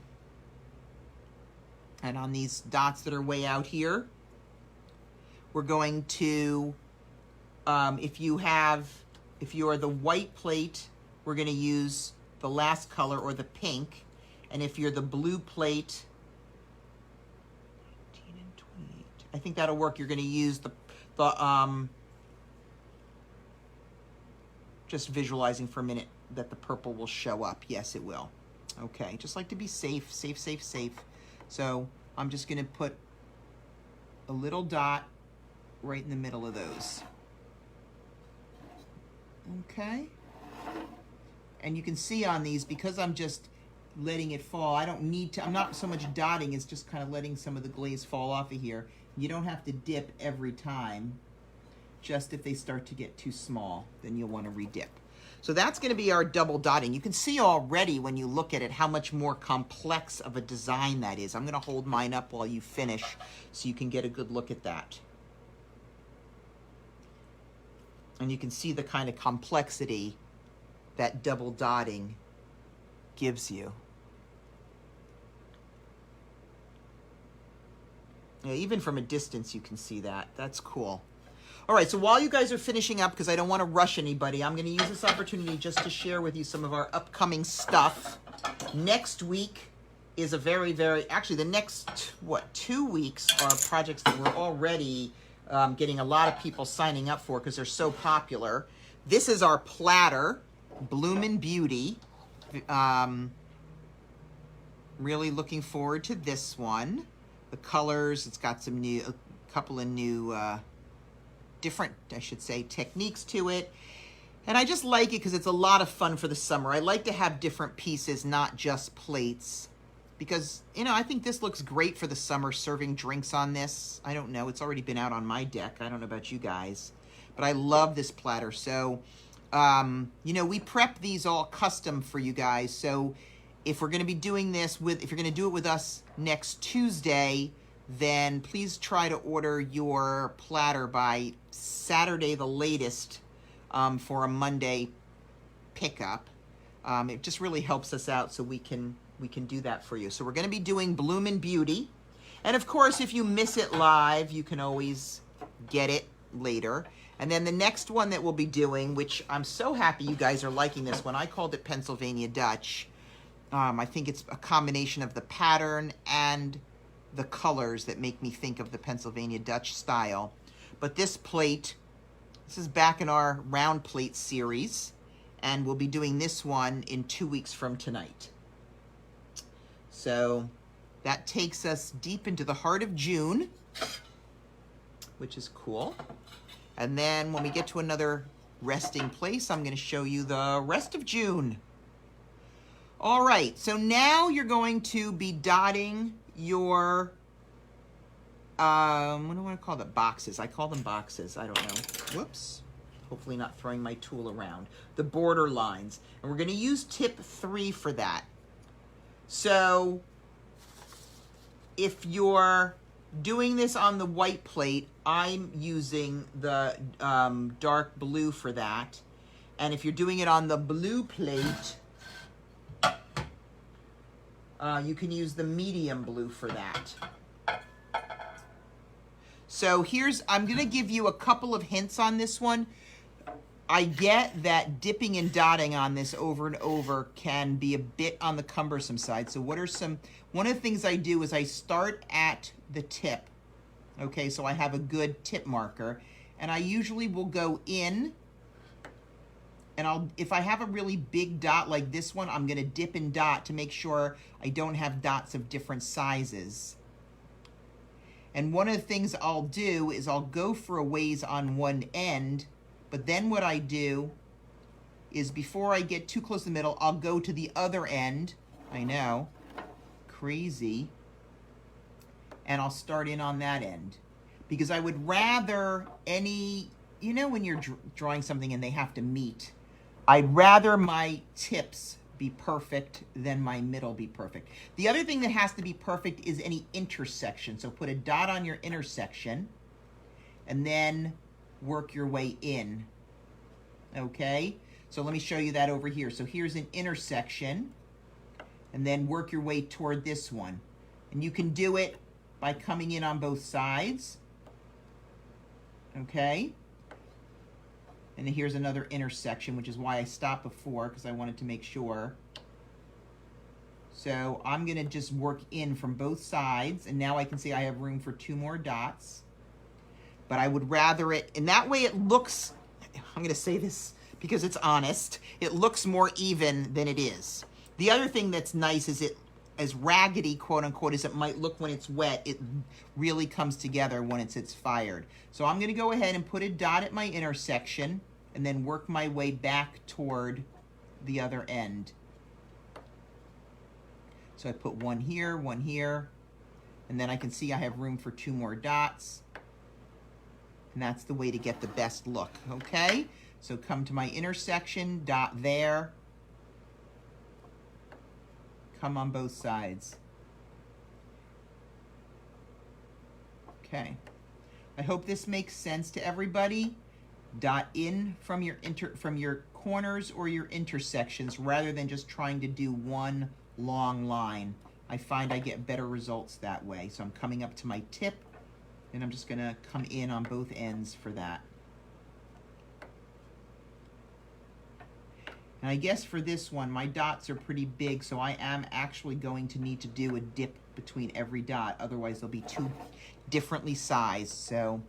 And on these dots that are way out here, we're going to, if you are the white plate, we're gonna use the last color or the pink. And if you're the blue plate, 19 and 28, I think that'll work. You're gonna use just visualizing for a minute that the purple will show up. Yes, it will. Okay, just like to be safe. So I'm just gonna put a little dot right in the middle of those. Okay. And you can see on these, because I'm just letting it fall, I don't need to, I'm not so much dotting, it's just kind of letting some of the glaze fall off of here. You don't have to dip every time. Just if they start to get too small, then you'll want to redip. So that's going to be our double dotting. You can see already when you look at it how much more complex of a design that is. I'm going to hold mine up while you finish so you can get a good look at that. And you can see the kind of complexity that double dotting gives you. Yeah, even from a distance you can see that. That's cool. All right, so while you guys are finishing up, because I don't want to rush anybody, I'm going to use this opportunity just to share with you some of our upcoming stuff. Next week is a actually the next, 2 weeks are projects that we're already getting a lot of people signing up for because they're so popular. This is our platter, Bloomin' Beauty. Really looking forward to this one. The colors, it's got a couple of new, different, I should say, techniques to it. And I just like it because it's a lot of fun for the summer. I like to have different pieces, not just plates. Because, I think this looks great for the summer, serving drinks on this. I don't know, it's already been out on my deck. I don't know about you guys. But I love this platter. So, we prep these all custom for you guys. So if we're going to be doing this if you're going to do it with us next Tuesday, then please try to order your platter by Saturday the latest for a Monday pickup. It just really helps us out so we can do that for you. So we're going to be doing Bloomin' Beauty. And of course, if you miss it live, you can always get it later. And then the next one that we'll be doing, which I'm so happy you guys are liking this one. I called it Pennsylvania Dutch. I think it's a combination of the pattern and the colors that make me think of the Pennsylvania Dutch style. But this plate, this is back in our round plate series, and we'll be doing this one in 2 weeks from tonight. So that takes us deep into the heart of June, which is cool. And then when we get to another resting place, I'm going to show you the rest of June. All right, so now you're going to be dotting your, what do I want to call them? Boxes. I call them boxes. I don't know. Whoops. Hopefully not throwing my tool around. The border lines. And we're going to use tip 3 for that. So if you're doing this on the white plate, I'm using the dark blue for that. And if you're doing it on the blue plate, you can use the medium blue for that. So I'm going to give you a couple of hints on this one. I get that dipping and dotting on this over and over can be a bit on the cumbersome side. So one of the things I do is I start at the tip. Okay, so I have a good tip marker. And I usually will go in, and if I have a really big dot like this one, I'm going to dip and dot to make sure I don't have dots of different sizes. And one of the things I'll do is I'll go for a ways on one end, but then what I do is before I get too close to the middle, I'll go to the other end. I know, crazy. And I'll start in on that end. Because I would rather when you're drawing something and they have to meet, I'd rather my tips be perfect than my middle be perfect. The other thing that has to be perfect is any intersection. So put a dot on your intersection and then work your way in. Okay? So let me show you that over here. So here's an intersection, and then work your way toward this one. And you can do it by coming in on both sides. Okay? And then here's another intersection, which is why I stopped before, because I wanted to make sure. So I'm going to just work in from both sides, and now I can see I have room for 2 more dots. But I would rather it, and that way it looks, I'm going to say this because it's honest, it looks more even than it is. The other thing that's nice is as raggedy, quote unquote, as it might look when it's wet, it really comes together when it's fired. So I'm gonna go ahead and put a dot at my intersection and then work my way back toward the other end. So I put one here, and then I can see I have room for 2 more dots. And that's the way to get the best look, okay? So come to my intersection, dot there. Come on both sides. Okay. I hope this makes sense to everybody. Dot in from your corners or your intersections rather than just trying to do one long line. I find I get better results that way. So I'm coming up to my tip and I'm just gonna come in on both ends for that. And I guess for this one, my dots are pretty big, so I am actually going to need to do a dip between every dot. Otherwise, they'll be too differently sized. So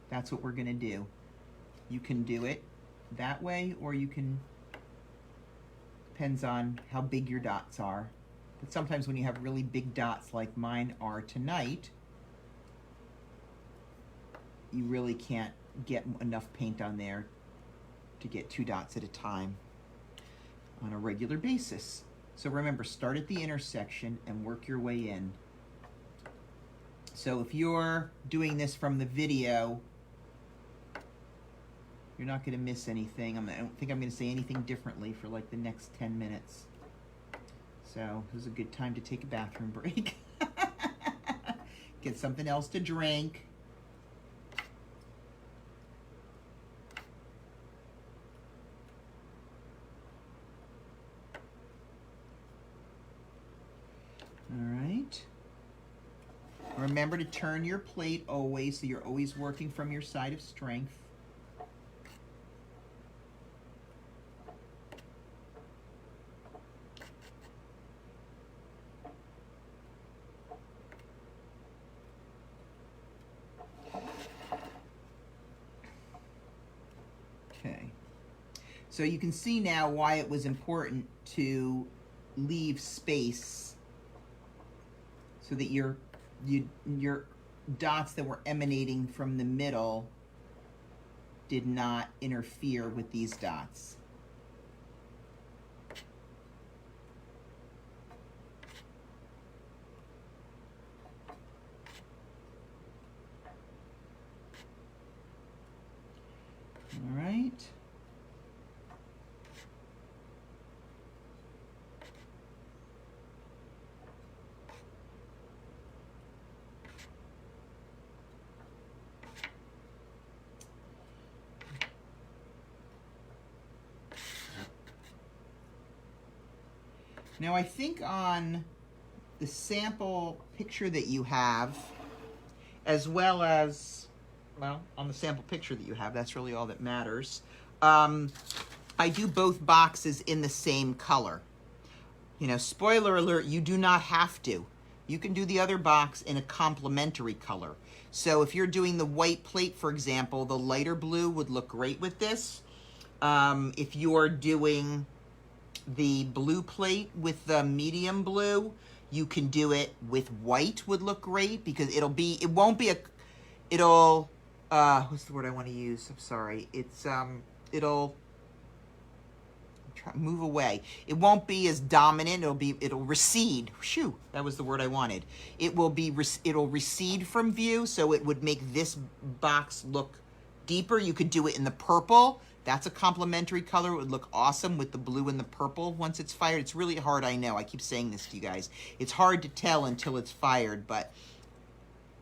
that's what we're gonna do. You can do it that way, or you can, depends on how big your dots are. But sometimes when you have really big dots like mine are tonight, you really can't get enough paint on there to get 2 dots at a time on a regular basis. So remember, start at the intersection and work your way in. So if you're doing this from the video, you're not going to miss anything. I don't think I'm going to say anything differently for like the next 10 minutes. So this is a good time to take a bathroom break. Get something else to drink. All right. Remember to turn your plate always, so you're always working from your side of strength. Okay. So you can see now why it was important to leave space so that your dots that were emanating from the middle did not interfere with these dots. All right. Now I think on the sample picture that you have, as well as, well, on the sample picture that you have, that's really all that matters. I do both boxes in the same color. You know, spoiler alert, you do not have to. You can do the other box in a complementary color. So if you're doing the white plate, for example, the lighter blue would look great with this. If you're doing the blue plate with the medium blue, you can do it with white, would look great, because it won't be what's the word I want to use? I'm sorry. It'll move away. It won't be as dominant. It'll recede. Shoo, that was the word I wanted. It'll recede from view, so it would make this box look deeper. You could do it in the purple. That's a complementary color. It would look awesome with the blue and the purple once it's fired. It's really hard, I know. I keep saying this to you guys. It's hard to tell until it's fired, but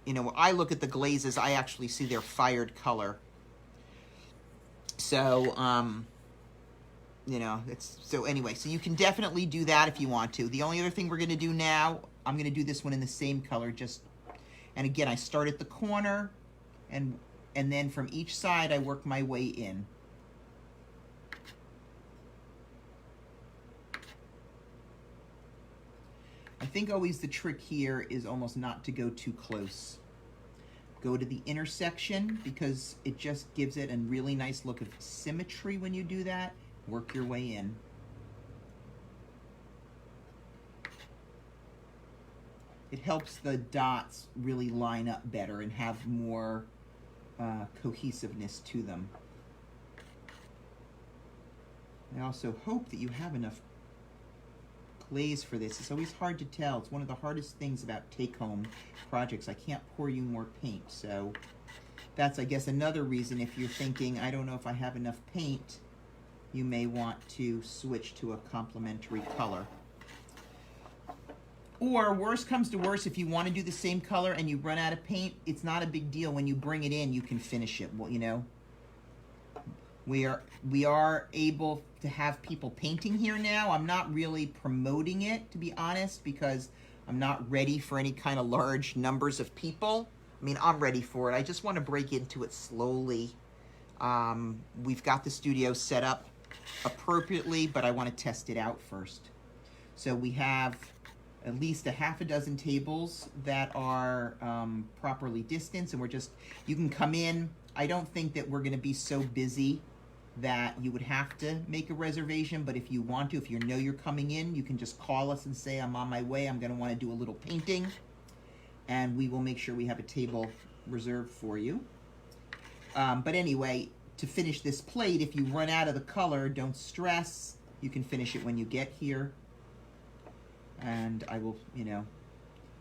you know, when I look at the glazes, I actually see their fired color. So, you know, anyway, so you can definitely do that if you want to. The only other thing we're going to do now, I'm going to do this one in the same color, and again, I start at the corner, and then from each side, I work my way in. I think always the trick here is almost not to go too close. Go to the intersection, because it just gives it a really nice look of symmetry when you do that. Work your way in. it helps the dots really line up better and have more cohesiveness to them. I also hope that you have enough glaze for this. It's always hard to tell. It's one of the hardest things about take-home projects. I can't pour you more paint, so that's, I guess, another reason if you're thinking, I don't know if I have enough paint, you may want to switch to a complementary color. Or worst comes to worst, if you want to do the same color and you run out of paint, it's not a big deal. When you bring it in, you can finish it. Well, you know, we are able to have people painting here now. I'm not really promoting it, to be honest, because I'm not ready for any kind of large numbers of people. I mean, I'm ready for it. I just want to break into it slowly. We've got the studio set up appropriately, but I want to test it out first. So we have at least a half a dozen tables that are properly distanced, and you can come in. I don't think that we're going to be so busy that you would have to make a reservation, but if you want to, if you know you're coming in, you can just call us and say, I'm on my way, I'm going to want to do a little painting, and we will make sure we have a table reserved for you. But anyway, to finish this plate, if you run out of the color, don't stress. You can finish it when you get here. And I will, you know,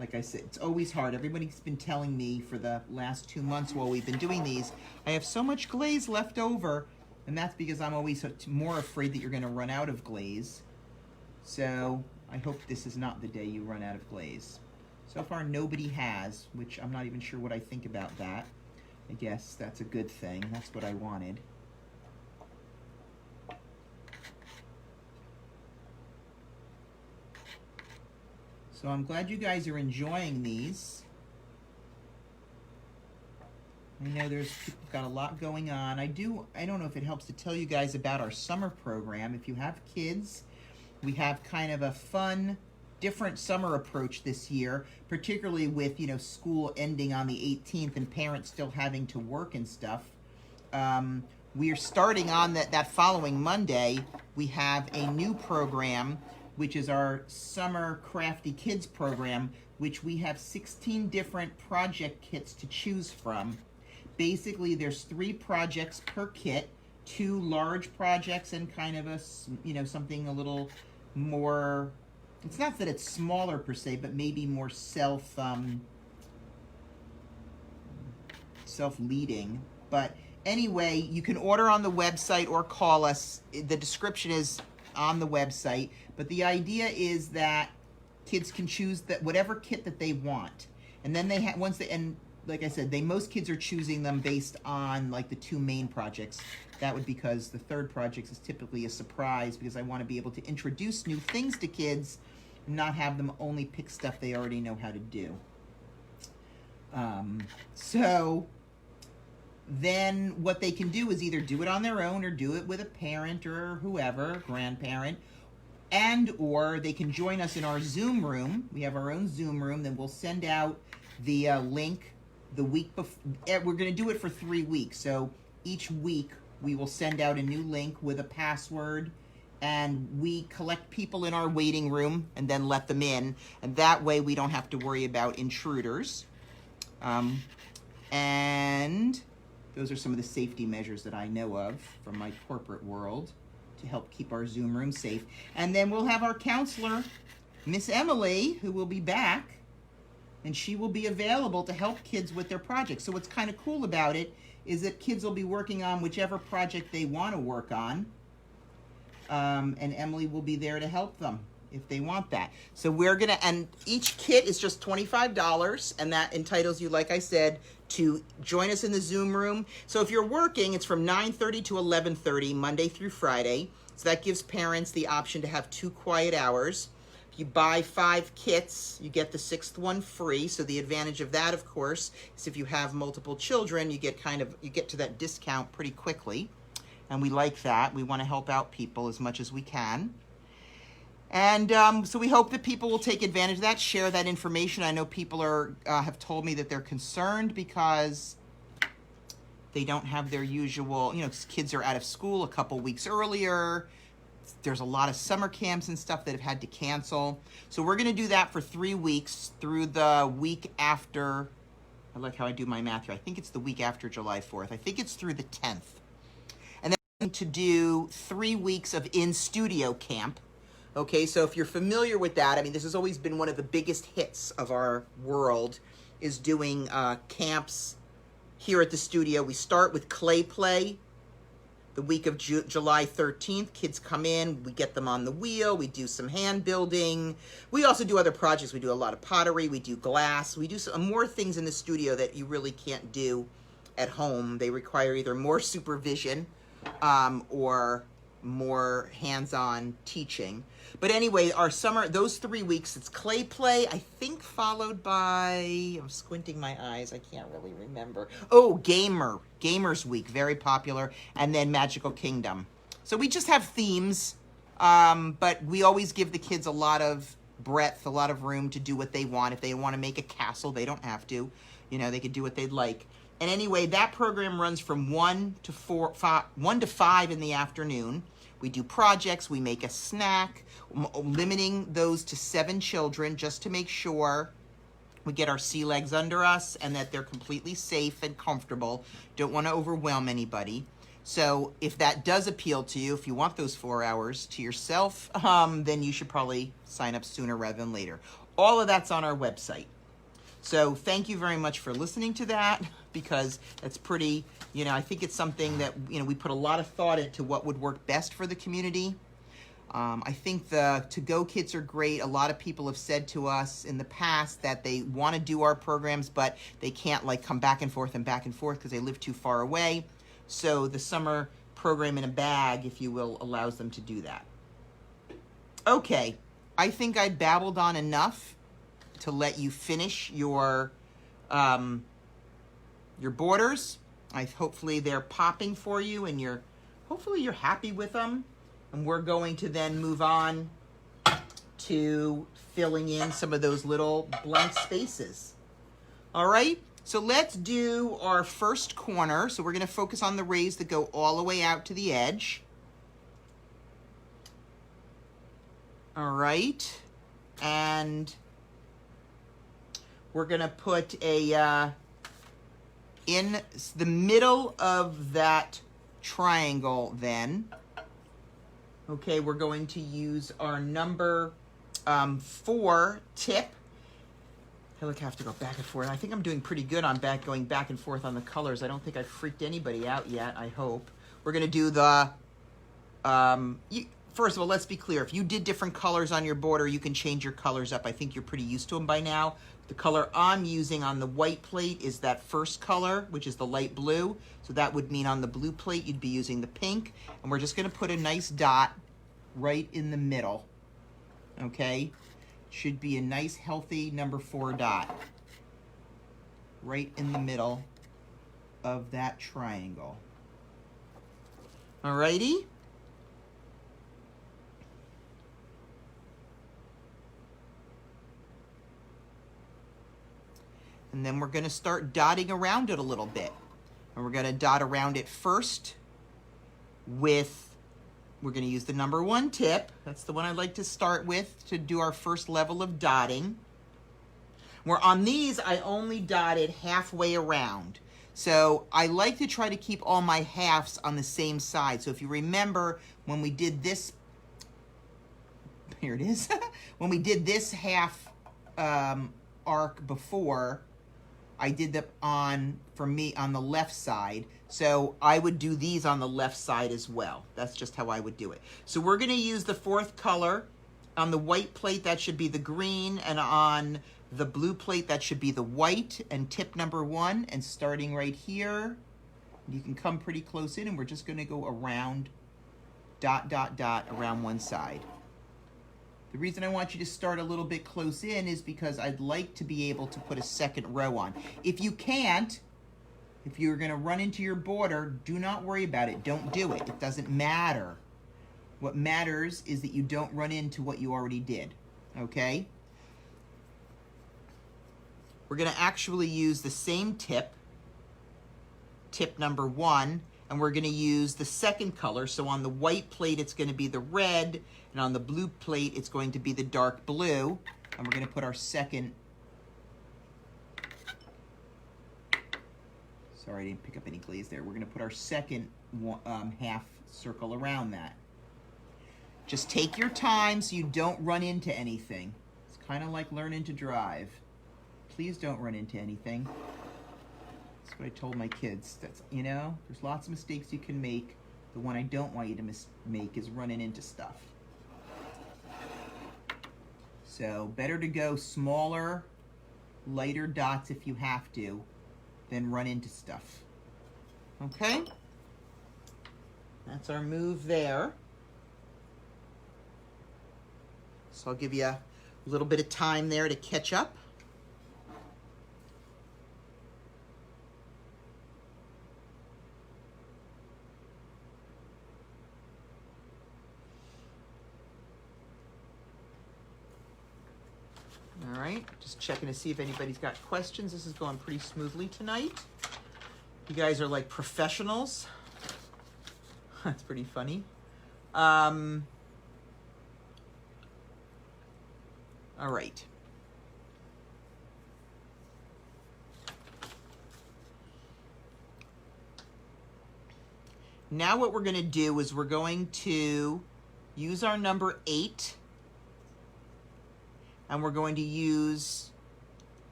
like I said, it's always hard. Everybody's been telling me for the last 2 months while we've been doing these, I have so much glaze left over, and that's because I'm always more afraid that you're going to run out of glaze. So I hope this is not the day you run out of glaze. So far, nobody has, which I'm not even sure what I think about that. I guess that's a good thing. That's what I wanted. So I'm glad you guys are enjoying these. I know we've got a lot going on. I don't know if it helps to tell you guys about our summer program. If you have kids, we have kind of a fun, different summer approach this year, particularly with, you know, school ending on the 18th and parents still having to work and stuff. We are starting on that following Monday. We have a new program, which is our Summer Crafty Kids program, which we have 16 different project kits to choose from. Basically, there's 3 projects per kit, 2 large projects and kind of something a little more, it's not that it's smaller per se, but maybe more self-leading. But anyway, you can order on the website or call us. The description is on the website. But the idea is that kids can choose whatever kit that they want. And then they like I said, most kids are choosing them based on like the 2 main projects. That would because the third project is typically a surprise, because I want to be able to introduce new things to kids and not have them only pick stuff they already know how to do. So then what they can do is either do it on their own or do it with a parent or whoever, grandparent, or they can join us in our Zoom room. We have our own Zoom room. Then we'll send out the link the week before. We're going to do it for 3 weeks. So each week we will send out a new link with a password, and we collect people in our waiting room and then let them in. And that way we don't have to worry about intruders. And those are some of the safety measures that I know of from my corporate world to help keep our Zoom room safe. And then we'll have our counselor, Miss Emily, who will be back, and she will be available to help kids with their projects. So what's kind of cool about it is that kids will be working on whichever project they want to work on, and Emily will be there to help them if they want that. So and each kit is just $25, and that entitles you, like I said, to join us in the Zoom room. So if you're working, it's from 9:30 to 11:30, Monday through Friday. So that gives parents the option to have 2 quiet hours. If you buy 5 kits, you get the 6th one free. So the advantage of that, of course, is if you have multiple children, you get to that discount pretty quickly. And we like that. We want to help out people as much as we can. And so we hope that people will take advantage of that, share that information. I know people have told me that they're concerned because they don't have their usual, kids are out of school a couple weeks earlier. there's a lot of summer camps and stuff that have had to cancel. So we're going to do that for 3 weeks through the week after. I like how I do my math here. I think it's the week after July 4th. I think it's through the 10th. And then to do 3 weeks of in-studio camp. Okay, so if you're familiar with that, I mean, this has always been one of the biggest hits of our world, is doing camps here at the studio. We start with clay play the week of July 13th. Kids come in, we get them on the wheel, we do some hand building. We also do other projects. We do a lot of pottery, we do glass, we do some more things in the studio that you really can't do at home. They require either more supervision or more hands-on teaching. But anyway, our summer, those 3 weeks, it's clay play, I think followed by, I'm squinting my eyes, I can't really remember. Oh, Gamers Week, very popular, and then Magical Kingdom. So we just have themes, but we always give the kids a lot of breadth, a lot of room to do what they want. If they want to make a castle, they don't have to. You know, they could do what they'd like. And anyway, that program runs from 1 to 5 in the afternoon. We do projects, we make a snack, limiting those to 7 children just to make sure we get our sea legs under us and that they're completely safe and comfortable. Don't want to overwhelm anybody. So if that does appeal to you, if you want those 4 hours to yourself, then you should probably sign up sooner rather than later. All of that's on our website. So thank you very much for listening to that, because it's pretty, you know, I think it's something that, you know, we put a lot of thought into what would work best for the community. I think the to-go kits are great. A lot of people have said to us in the past that they want to do our programs, but they can't like come back and forth because they live too far away. So the summer program in a bag, if you will, allows them to do that. Okay, I think I babbled on enough to let you finish your borders. Hopefully they're popping for you, and hopefully you're happy with them. And we're going to then move on to filling in some of those little blank spaces. All right, so let's do our first corner. So we're going to focus on the rays that go all the way out to the edge. All right, and we're going to put in the middle of that triangle then. Okay, we're going to use our number 4 tip. I have to go back and forth. I think I'm doing pretty good on going back and forth on the colors. I don't think I've freaked anybody out yet, I hope. We're going to do the, first of all, let's be clear. If you did different colors on your border, you can change your colors up. I think you're pretty used to them by now. The color I'm using on the white plate is that first color, which is the light blue. So that would mean on the blue plate, you'd be using the pink. And we're just going to put a nice dot right in the middle. Okay? Should be a nice, healthy number 4 dot. Right in the middle of that triangle. Alrighty? And then we're going to start dotting around it a little bit. And we're going to dot around it first with, we're going to use the number 1 tip. That's the one I like to start with to do our first level of dotting. Where on these, I only dotted halfway around. So I like to try to keep all my halves on the same side. So if you remember when we did this, here it is. When we did this half arc before, I did them on the left side. So I would do these on the left side as well. That's just how I would do it. So we're going to use the 4th color. On the white plate, that should be the green. And on the blue plate, that should be the white. And tip number 1, and starting right here, you can come pretty close in, and we're just going to go around, dot, dot, dot, around one side. The reason I want you to start a little bit close in is because I'd like to be able to put a second row on. If you can't, if you're going to run into your border, do not worry about it. Don't do it. It doesn't matter. What matters is that you don't run into what you already did. Okay? We're going to actually use the same tip number 1, and we're going to use the second color. So on the white plate, it's going to be the red, and on the blue plate, it's going to be the dark blue. And we're going to put our second, sorry, I didn't pick up any glaze there. We're going to put our second half circle around that. Just take your time so you don't run into anything. It's kind of like learning to drive. Please don't run into anything. That's what I told my kids. That's, you know, there's lots of mistakes you can make. The one I don't want you to make is running into stuff. So better to go smaller, lighter dots if you have to, than run into stuff. Okay? That's our move there. So I'll give you a little bit of time there to catch up. All right, just checking to see if anybody's got questions. This is going pretty smoothly tonight. You guys are like professionals. That's pretty funny. All right. Now what we're going to do is we're going to use our number 8, and we're going to use,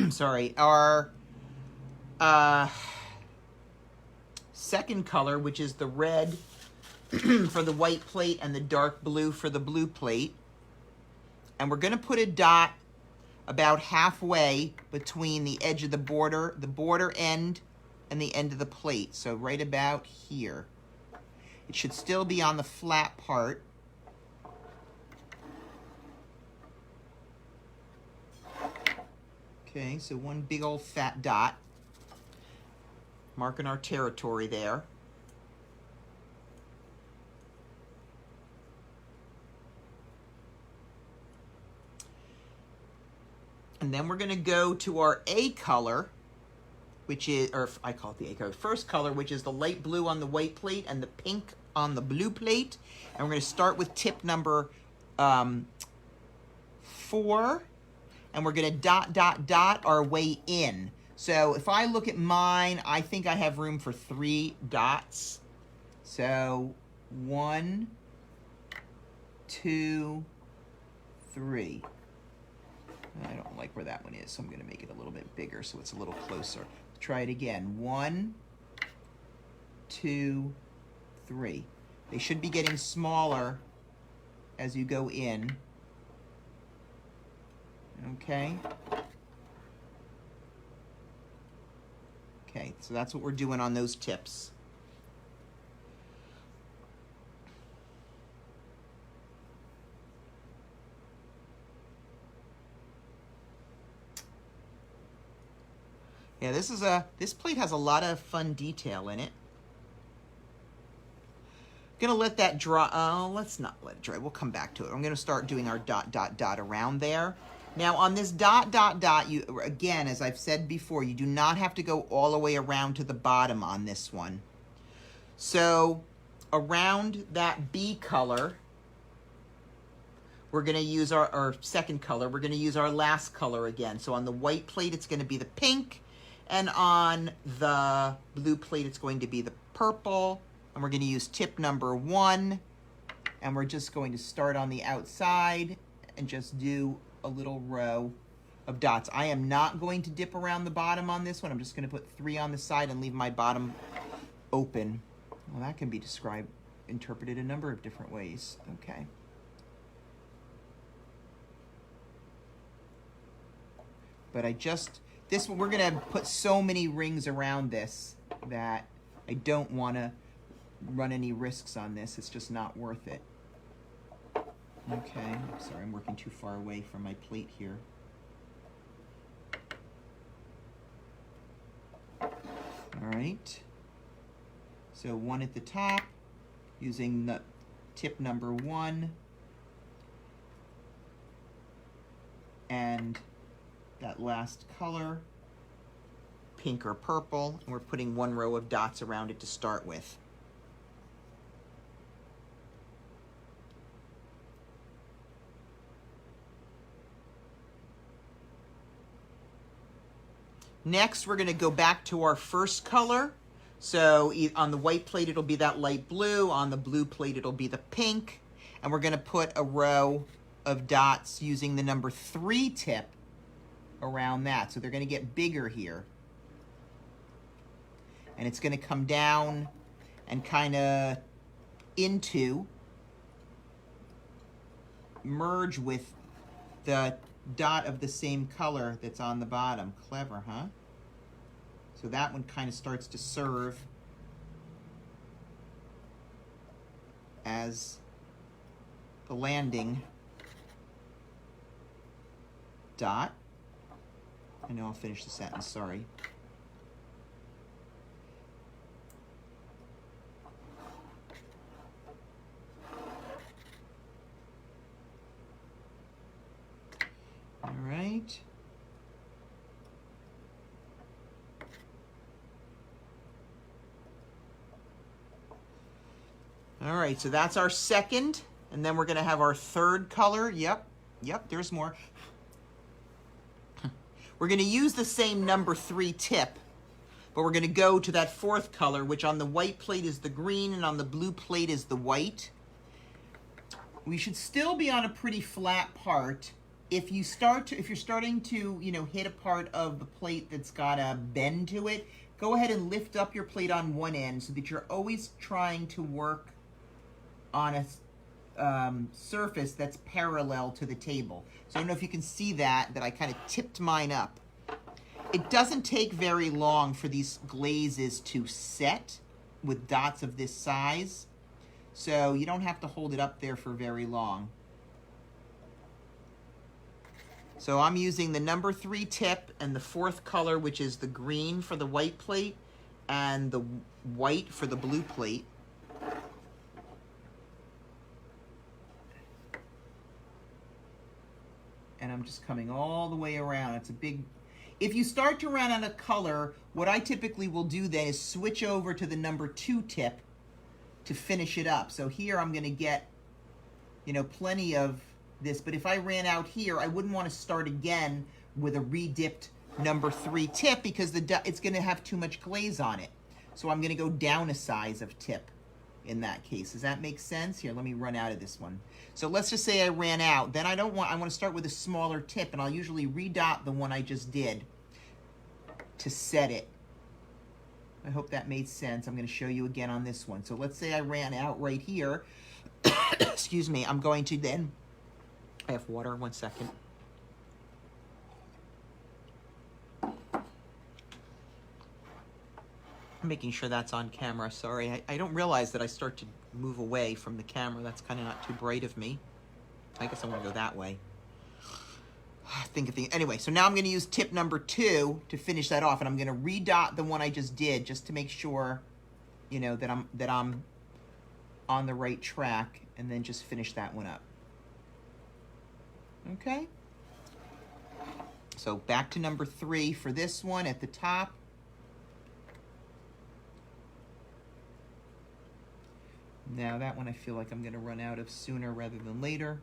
sorry, our second color, which is the red for the white plate and the dark blue for the blue plate. And we're going to put a dot about halfway between the edge of the border end, and the end of the plate. So right about here. It should still be on the flat part. Okay, so one big old fat dot, marking our territory there. And then we're going to go to our A color, which is, or I call it the A color, first color, which is the light blue on the white plate and the pink on the blue plate. And we're going to start with tip number 4. And we're going to dot, dot, dot our way in. So if I look at mine, I think I have room for 3 dots. So 1, 2, 3. I don't like where that one is, so I'm going to make it a little bit bigger so it's a little closer. Try it again. 1, 2, 3. They should be getting smaller as you go in. Okay. Okay, so that's what we're doing on those tips. Yeah, this plate has a lot of fun detail in it. Gonna let that dry. Oh, let's not let it dry. We'll come back to it. I'm gonna start doing our dot, dot, dot around there. Now on this dot, dot, dot, you, again, as I've said before, you do not have to go all the way around to the bottom on this one. So around that B color, we're going to use our second color. We're going to use our last color again. So on the white plate, it's going to be the pink. And on the blue plate, it's going to be the purple. And we're going to use tip number 1. And we're just going to start on the outside and just do a little row of dots. I am not going to dip around the bottom on this one. I'm just going to put 3 on the side and leave my bottom open. Well, that can be interpreted a number of different ways. Okay. But this one, we're going to put so many rings around this that I don't want to run any risks on this. It's just not worth it. Okay, sorry, I'm working too far away from my plate here. All right. So 1 at the top, using the tip number 1. And that last color, pink or purple, and we're putting 1 row of dots around it to start with. Next, we're going to go back to our first color. So on the white plate, it'll be that light blue. On the blue plate, it'll be the pink. And we're going to put a row of dots using the number 3 tip around that. So they're going to get bigger here. And it's going to come down and kind of merge with the dot of the same color that's on the bottom. Clever, huh? So that one kind of starts to serve as the landing dot. I know I'll finish the sentence, sorry. All right. All right, so that's our second, and then we're going to have our third color. Yep, there's more. We're going to use the same number 3 tip, but we're going to go to that fourth color, which on the white plate is the green and on the blue plate is the white. We should still be on a pretty flat part. If you're starting to, hit a part of the plate that's got a bend to it, go ahead and lift up your plate on one end so that you're always trying to work on a surface that's parallel to the table. So I don't know if you can see that I kind of tipped mine up. It doesn't take very long for these glazes to set with dots of this size, so you don't have to hold it up there for very long. So I'm using the number 3 tip and the fourth color, which is the green for the white plate and the white for the blue plate. And I'm just coming all the way around. It's a big... If you start to run out of color, what I typically will do then is switch over to the number 2 tip to finish it up. So here I'm going to get, plenty of this. But if I ran out here, I wouldn't want to start again with a redipped number 3 tip because it's going to have too much glaze on it. So I'm going to go down a size of tip in that case. Does that make sense? Here, let me run out of this one. So let's just say I ran out. Then I want to start with a smaller tip, and I'll usually redot the one I just did to set it. I hope that made sense. I'm going to show you again on this one. So let's say I ran out right here. Excuse me. I'm going to then... I have water. 1 second. I'm making sure that's on camera. Sorry. I don't realize that I start to move away from the camera. That's kind of not too bright of me. I guess I want to go that way. Anyway, so now I'm going to use tip number 2 to finish that off, and I'm going to redot the one I just did just to make sure, that I'm on the right track, and then just finish that one up. Okay? So back to number 3 for this one at the top. Now that one I feel like I'm going to run out of sooner rather than later.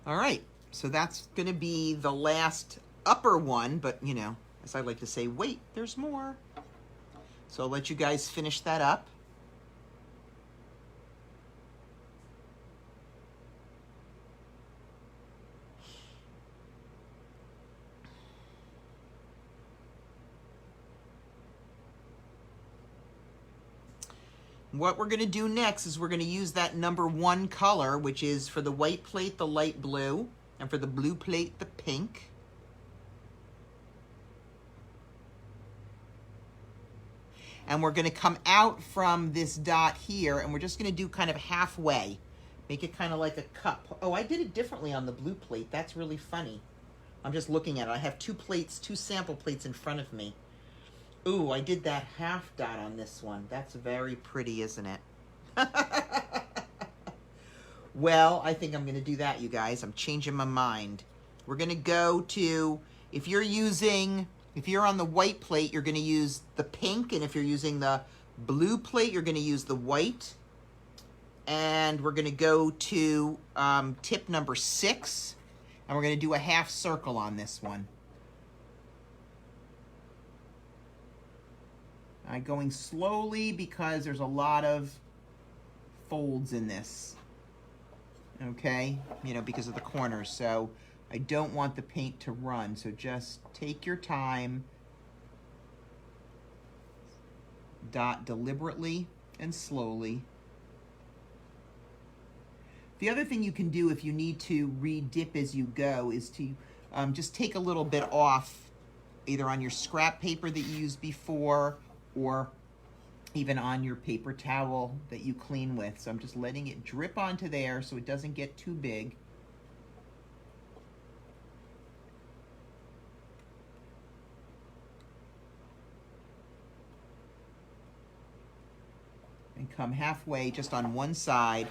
All right, so that's going to be the last upper one, but, as I like to say, wait, there's more. So I'll let you guys finish that up. What we're going to do next is we're going to use that number 1 color, which is for the white plate, the light blue, and for the blue plate, the pink. And we're going to come out from this dot here, and we're just going to do kind of halfway. Make it kind of like a cup. Oh, I did it differently on the blue plate. That's really funny. I'm just looking at it. I have 2 sample plates in front of me. Ooh, I did that half dot on this one. That's very pretty, isn't it? Well, I think I'm going to do that, you guys. I'm changing my mind. We're going to go to, if you're on the white plate, you're going to use the pink, and if you're using the blue plate, you're going to use the white. And we're going to go to tip number 6, and we're going to do a half circle on this one. I'm going slowly because there's a lot of folds in this. Okay, because of the corners, so I don't want the paint to run, so just take your time, dot deliberately and slowly. The other thing you can do if you need to re-dip as you go is to just take a little bit off, either on your scrap paper that you used before or even on your paper towel that you clean with. So I'm just letting it drip onto there so it doesn't get too big. And come halfway just on one side.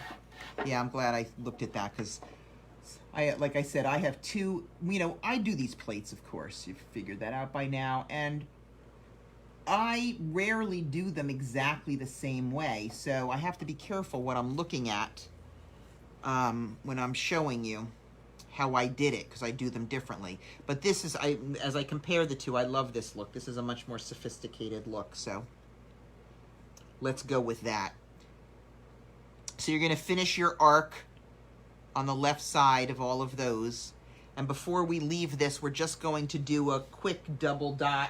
Yeah, I'm glad I looked at that because like I said, I have two, I do these plates, of course. You've figured that out by now. And I rarely do them exactly the same way, so I have to be careful what I'm looking at when I'm showing you how I did it, because I do them differently. But this is, as I compare the two, I love this look. This is a much more sophisticated look, so let's go with that. So you're going to finish your arc on the left side of all of those. And before we leave this, we're just going to do a quick double dot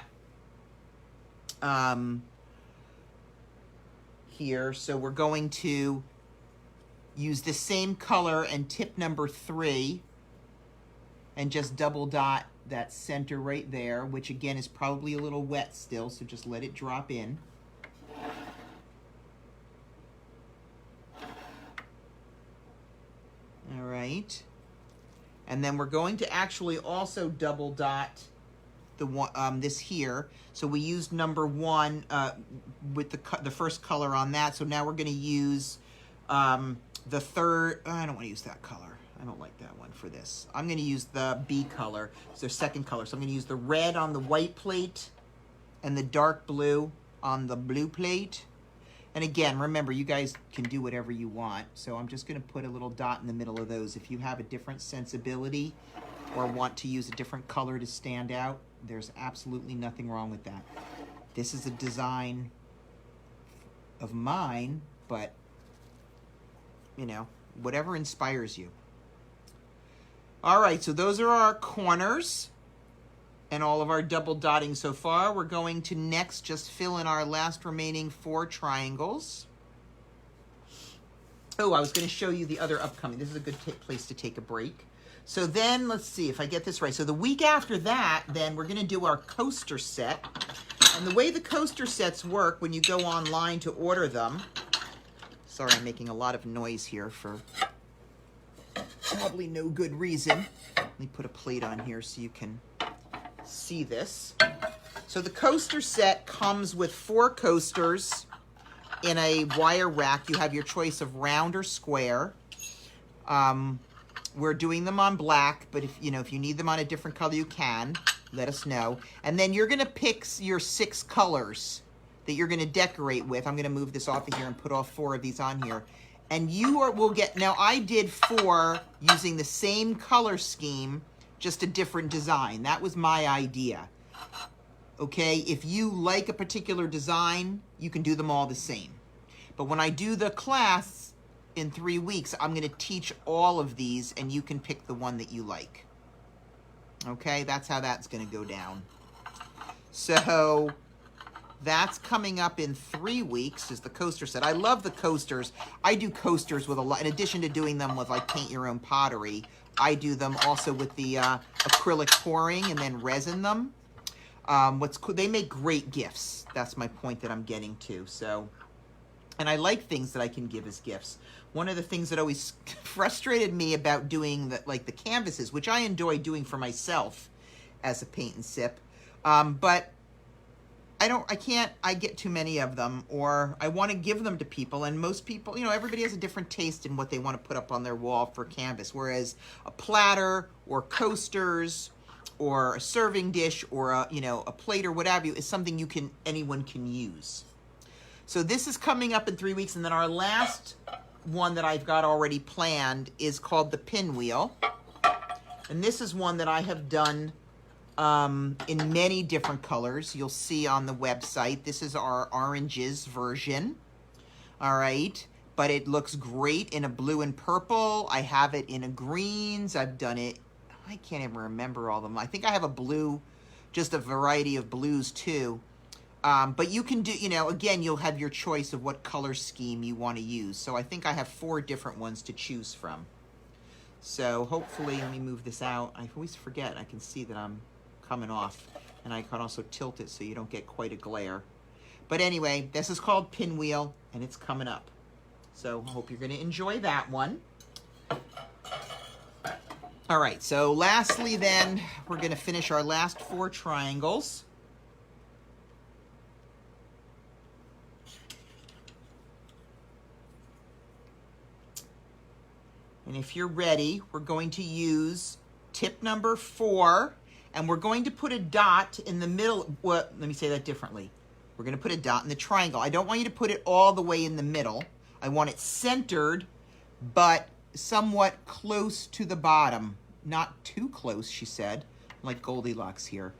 here. So we're going to use the same color and tip number 3 and just double dot that center right there, which again is probably a little wet still, so just let it drop in. All right. And then we're going to actually also double dot the one, this here. So we used number 1 with the first color on that. So now we're going to use the third. I don't want to use that color. I don't like that one for this. I'm going to use the B color. It's their second color. So I'm going to use the red on the white plate and the dark blue on the blue plate. And again, remember, you guys can do whatever you want. So I'm just going to put a little dot in the middle of those. If you have a different sensibility or want to use a different color to stand out, there's absolutely nothing wrong with that. This is a design of mine, but, whatever inspires you. All right, so those are our corners and all of our double dotting so far. We're going to next just fill in our last remaining 4 triangles. Oh, I was going to show you the other upcoming. This is a good place to take a break. So then, let's see if I get this right. So the week after that, then we're going to do our coaster set. And the way the coaster sets work when you go online to order them, sorry, I'm making a lot of noise here for probably no good reason. Let me put a plate on here so you can see this. So the coaster set comes with 4 coasters in a wire rack. You have your choice of round or square. We're doing them on black, but if you need them on a different color, you can. Let us know. And then you're going to pick your 6 colors that you're going to decorate with. I'm going to move this off of here and put all 4 of these on here. And will get, now I did 4 using the same color scheme, just a different design. That was my idea. Okay, if you like a particular design, you can do them all the same. But when I do the class in 3 weeks, I'm going to teach all of these, and you can pick the one that you like. Okay, that's how that's going to go down. So that's coming up in 3 weeks, is the coaster set. I love the coasters. I do coasters with a lot, in addition to doing them with like paint your own pottery, I do them also with the acrylic pouring and then resin them. What's cool, they make great gifts. That's my point that I'm getting to. So, and I like things that I can give as gifts. One of the things that always frustrated me about doing the canvases, which I enjoy doing for myself as a paint and sip, but I get too many of them, or I want to give them to people, and most people, everybody has a different taste in what they want to put up on their wall for canvas, whereas a platter or coasters or a serving dish or a plate or whatever is something anyone can use. So this is coming up in 3 weeks, and then our last one that I've got already planned is called the pinwheel. And this is one that I have done in many different colors. You'll see on the website. This is our oranges version. All right. But it looks great in a blue and purple. I have it in a greens. I've done it. I can't even remember all of them. I think I have a blue, just a variety of blues too. But you can do, again, you'll have your choice of what color scheme you want to use. So I think I have 4 different ones to choose from. So hopefully, let me move this out. I always forget. I can see that I'm coming off. And I can also tilt it so you don't get quite a glare. But anyway, this is called Pinwheel, and it's coming up. So I hope you're going to enjoy that one. All right, so lastly then, we're going to finish our last 4 triangles. And if you're ready, we're going to use tip number 4, and we're going to put a dot in the middle. Well, let me say that differently. We're going to put a dot in the triangle. I don't want you to put it all the way in the middle. I want it centered, but somewhat close to the bottom. Not too close, she said, like Goldilocks here.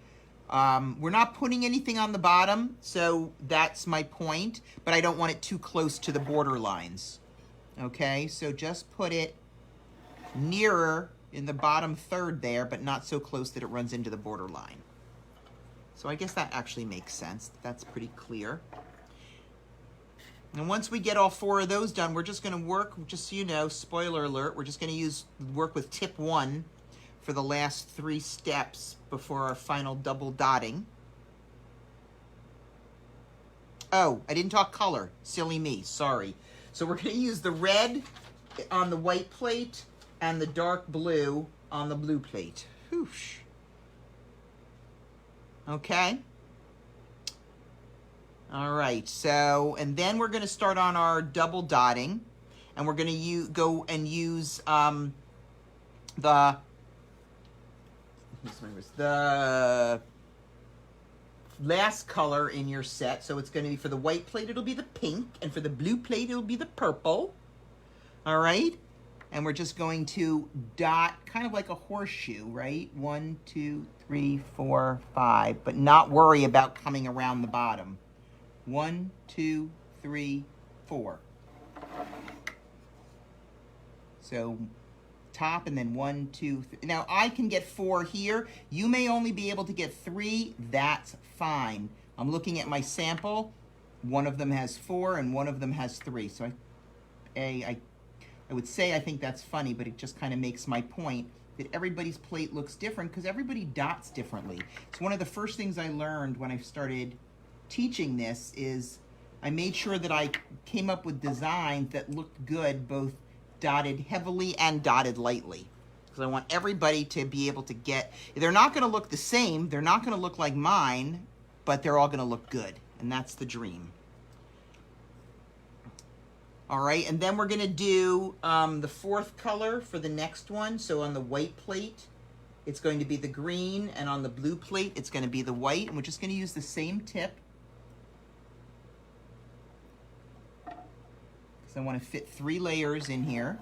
We're not putting anything on the bottom, so that's my point, but I don't want it too close to the border lines. Okay, so just put it nearer in the bottom third there, but not so close that it runs into the border line. So I guess that actually makes sense. That's pretty clear. And once we get all 4 of those done, we're just going to work, just so you know, spoiler alert, we're just going to work with tip 1 for the last 3 steps before our final double dotting. Oh, I didn't talk color. Silly me, sorry. So we're going to use the red on the white plate and the dark blue on the blue plate. Whoosh. Okay. All right, so, and then we're going to start on our double dotting, and we're going to go and use the last color in your set. So it's going to be, for the white plate, it'll be the pink, and for the blue plate, it'll be the purple. All right, and we're just going to dot kind of like a horseshoe, right? 1, 2, 3, 4, 5, but not worry about coming around the bottom. 1, 2, 3, 4. So top, and then 1, 2, 3. Now I can get 4 here. You may only be able to get 3. That's fine. I'm looking at my sample. One of them has 4 and one of them has 3. So I would say I think that's funny, but it just kind of makes my point that everybody's plate looks different because everybody dots differently. It's one of the first things I learned when I started teaching this is I made sure that I came up with designs that looked good, both dotted heavily and dotted lightly. Because I want everybody to be able to get, they're not going to look the same, they're not going to look like mine, but they're all going to look good. And that's the dream. All right, and then we're going to do the 4th color for the next one. So on the white plate, it's going to be the green, and on the blue plate, it's going to be the white. And we're just going to use the same tip. Because I want to fit 3 layers in here.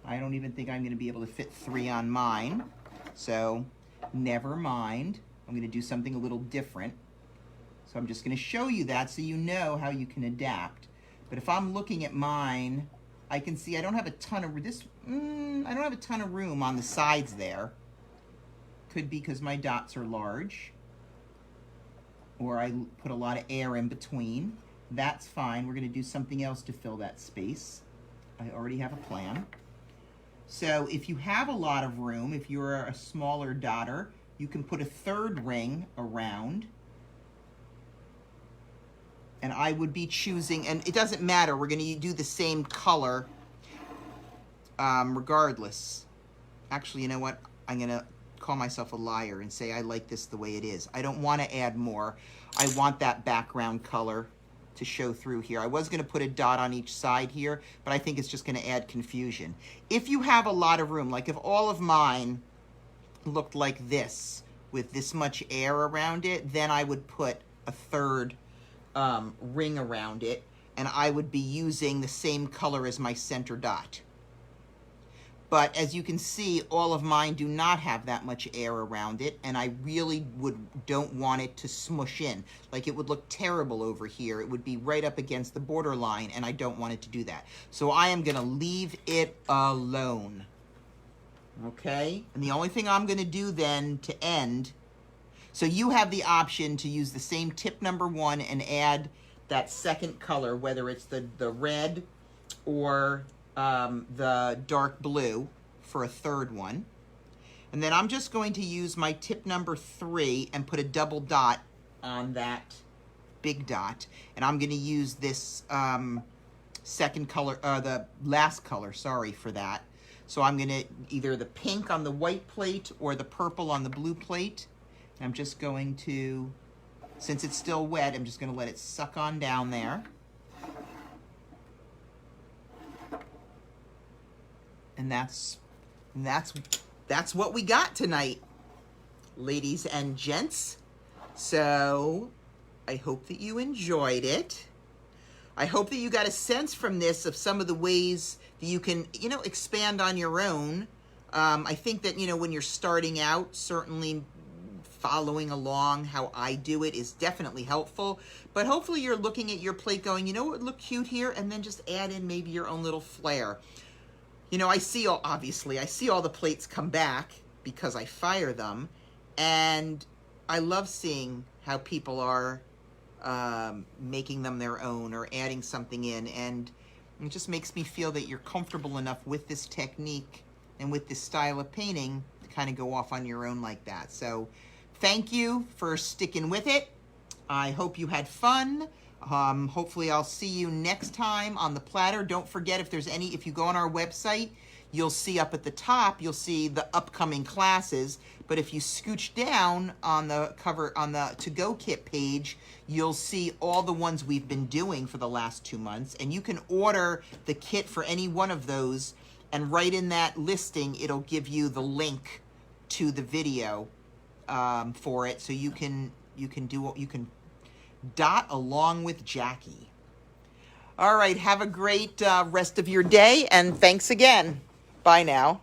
I don't even think I'm going to be able to fit 3 on mine. So never mind. I'm going to do something a little different. So I'm just going to show you that so you know how you can adapt. But if I'm looking at mine, I can see I don't have a ton of I don't have a ton of room on the sides there. Could be because my dots are large, or I put a lot of air in between. That's fine. We're going to do something else to fill that space. I already have a plan. So if you have a lot of room, if you're a smaller dotter, you can put a 3rd ring around. And I would be choosing, and it doesn't matter, we're going to do the same color regardless. Actually, you know what? I'm going to call myself a liar and say I like this the way it is. I don't want to add more. I want that background color to show through here. I was going to put a dot on each side here, but I think it's just going to add confusion. If you have a lot of room, like if all of mine looked like this with this much air around it, then I would put a third ring around it, and I would be using the same color as my center dot. But as you can see, all of mine do not have that much air around it, and I really don't want it to smush in. Like, it would look terrible over here. It would be right up against the border line, and I don't want it to do that. So I am gonna leave it alone. Okay? And the only thing I'm gonna do then to end, so you have the option to use the same tip number 1 and add that second color, whether it's the red or the dark blue for a third one. And then I'm just going to use my tip number 3 and put a double dot on that big dot. And I'm going to use this second color, the last color, sorry for that. So I'm going to either the pink on the white plate or the purple on the blue plate. And I'm just going to, since it's still wet, I'm just going to let it suck on down there. And that's what we got tonight, ladies and gents. So I hope that you enjoyed it. I hope that you got a sense from this of some of the ways that you can, expand on your own. I think that, when you're starting out, certainly following along how I do it is definitely helpful. But hopefully you're looking at your plate going, what would look cute here? And then just add in maybe your own little flair. I see all the plates come back because I fire them, and I love seeing how people are making them their own or adding something in, and it just makes me feel that you're comfortable enough with this technique and with this style of painting to kind of go off on your own like that. So thank you for sticking with it. I hope you had fun. Hopefully I'll see you next time on the platter. Don't forget, if you go on our website, you'll see up at the top, you'll see the upcoming classes. But if you scooch down on the cover, on the to-go kit page, you'll see all the ones we've been doing for the last 2 months. And you can order the kit for any one of those. And right in that listing, it'll give you the link to the video for it. So you can dot along with Jackie. All right, have a great rest of your day, and thanks again. Bye now.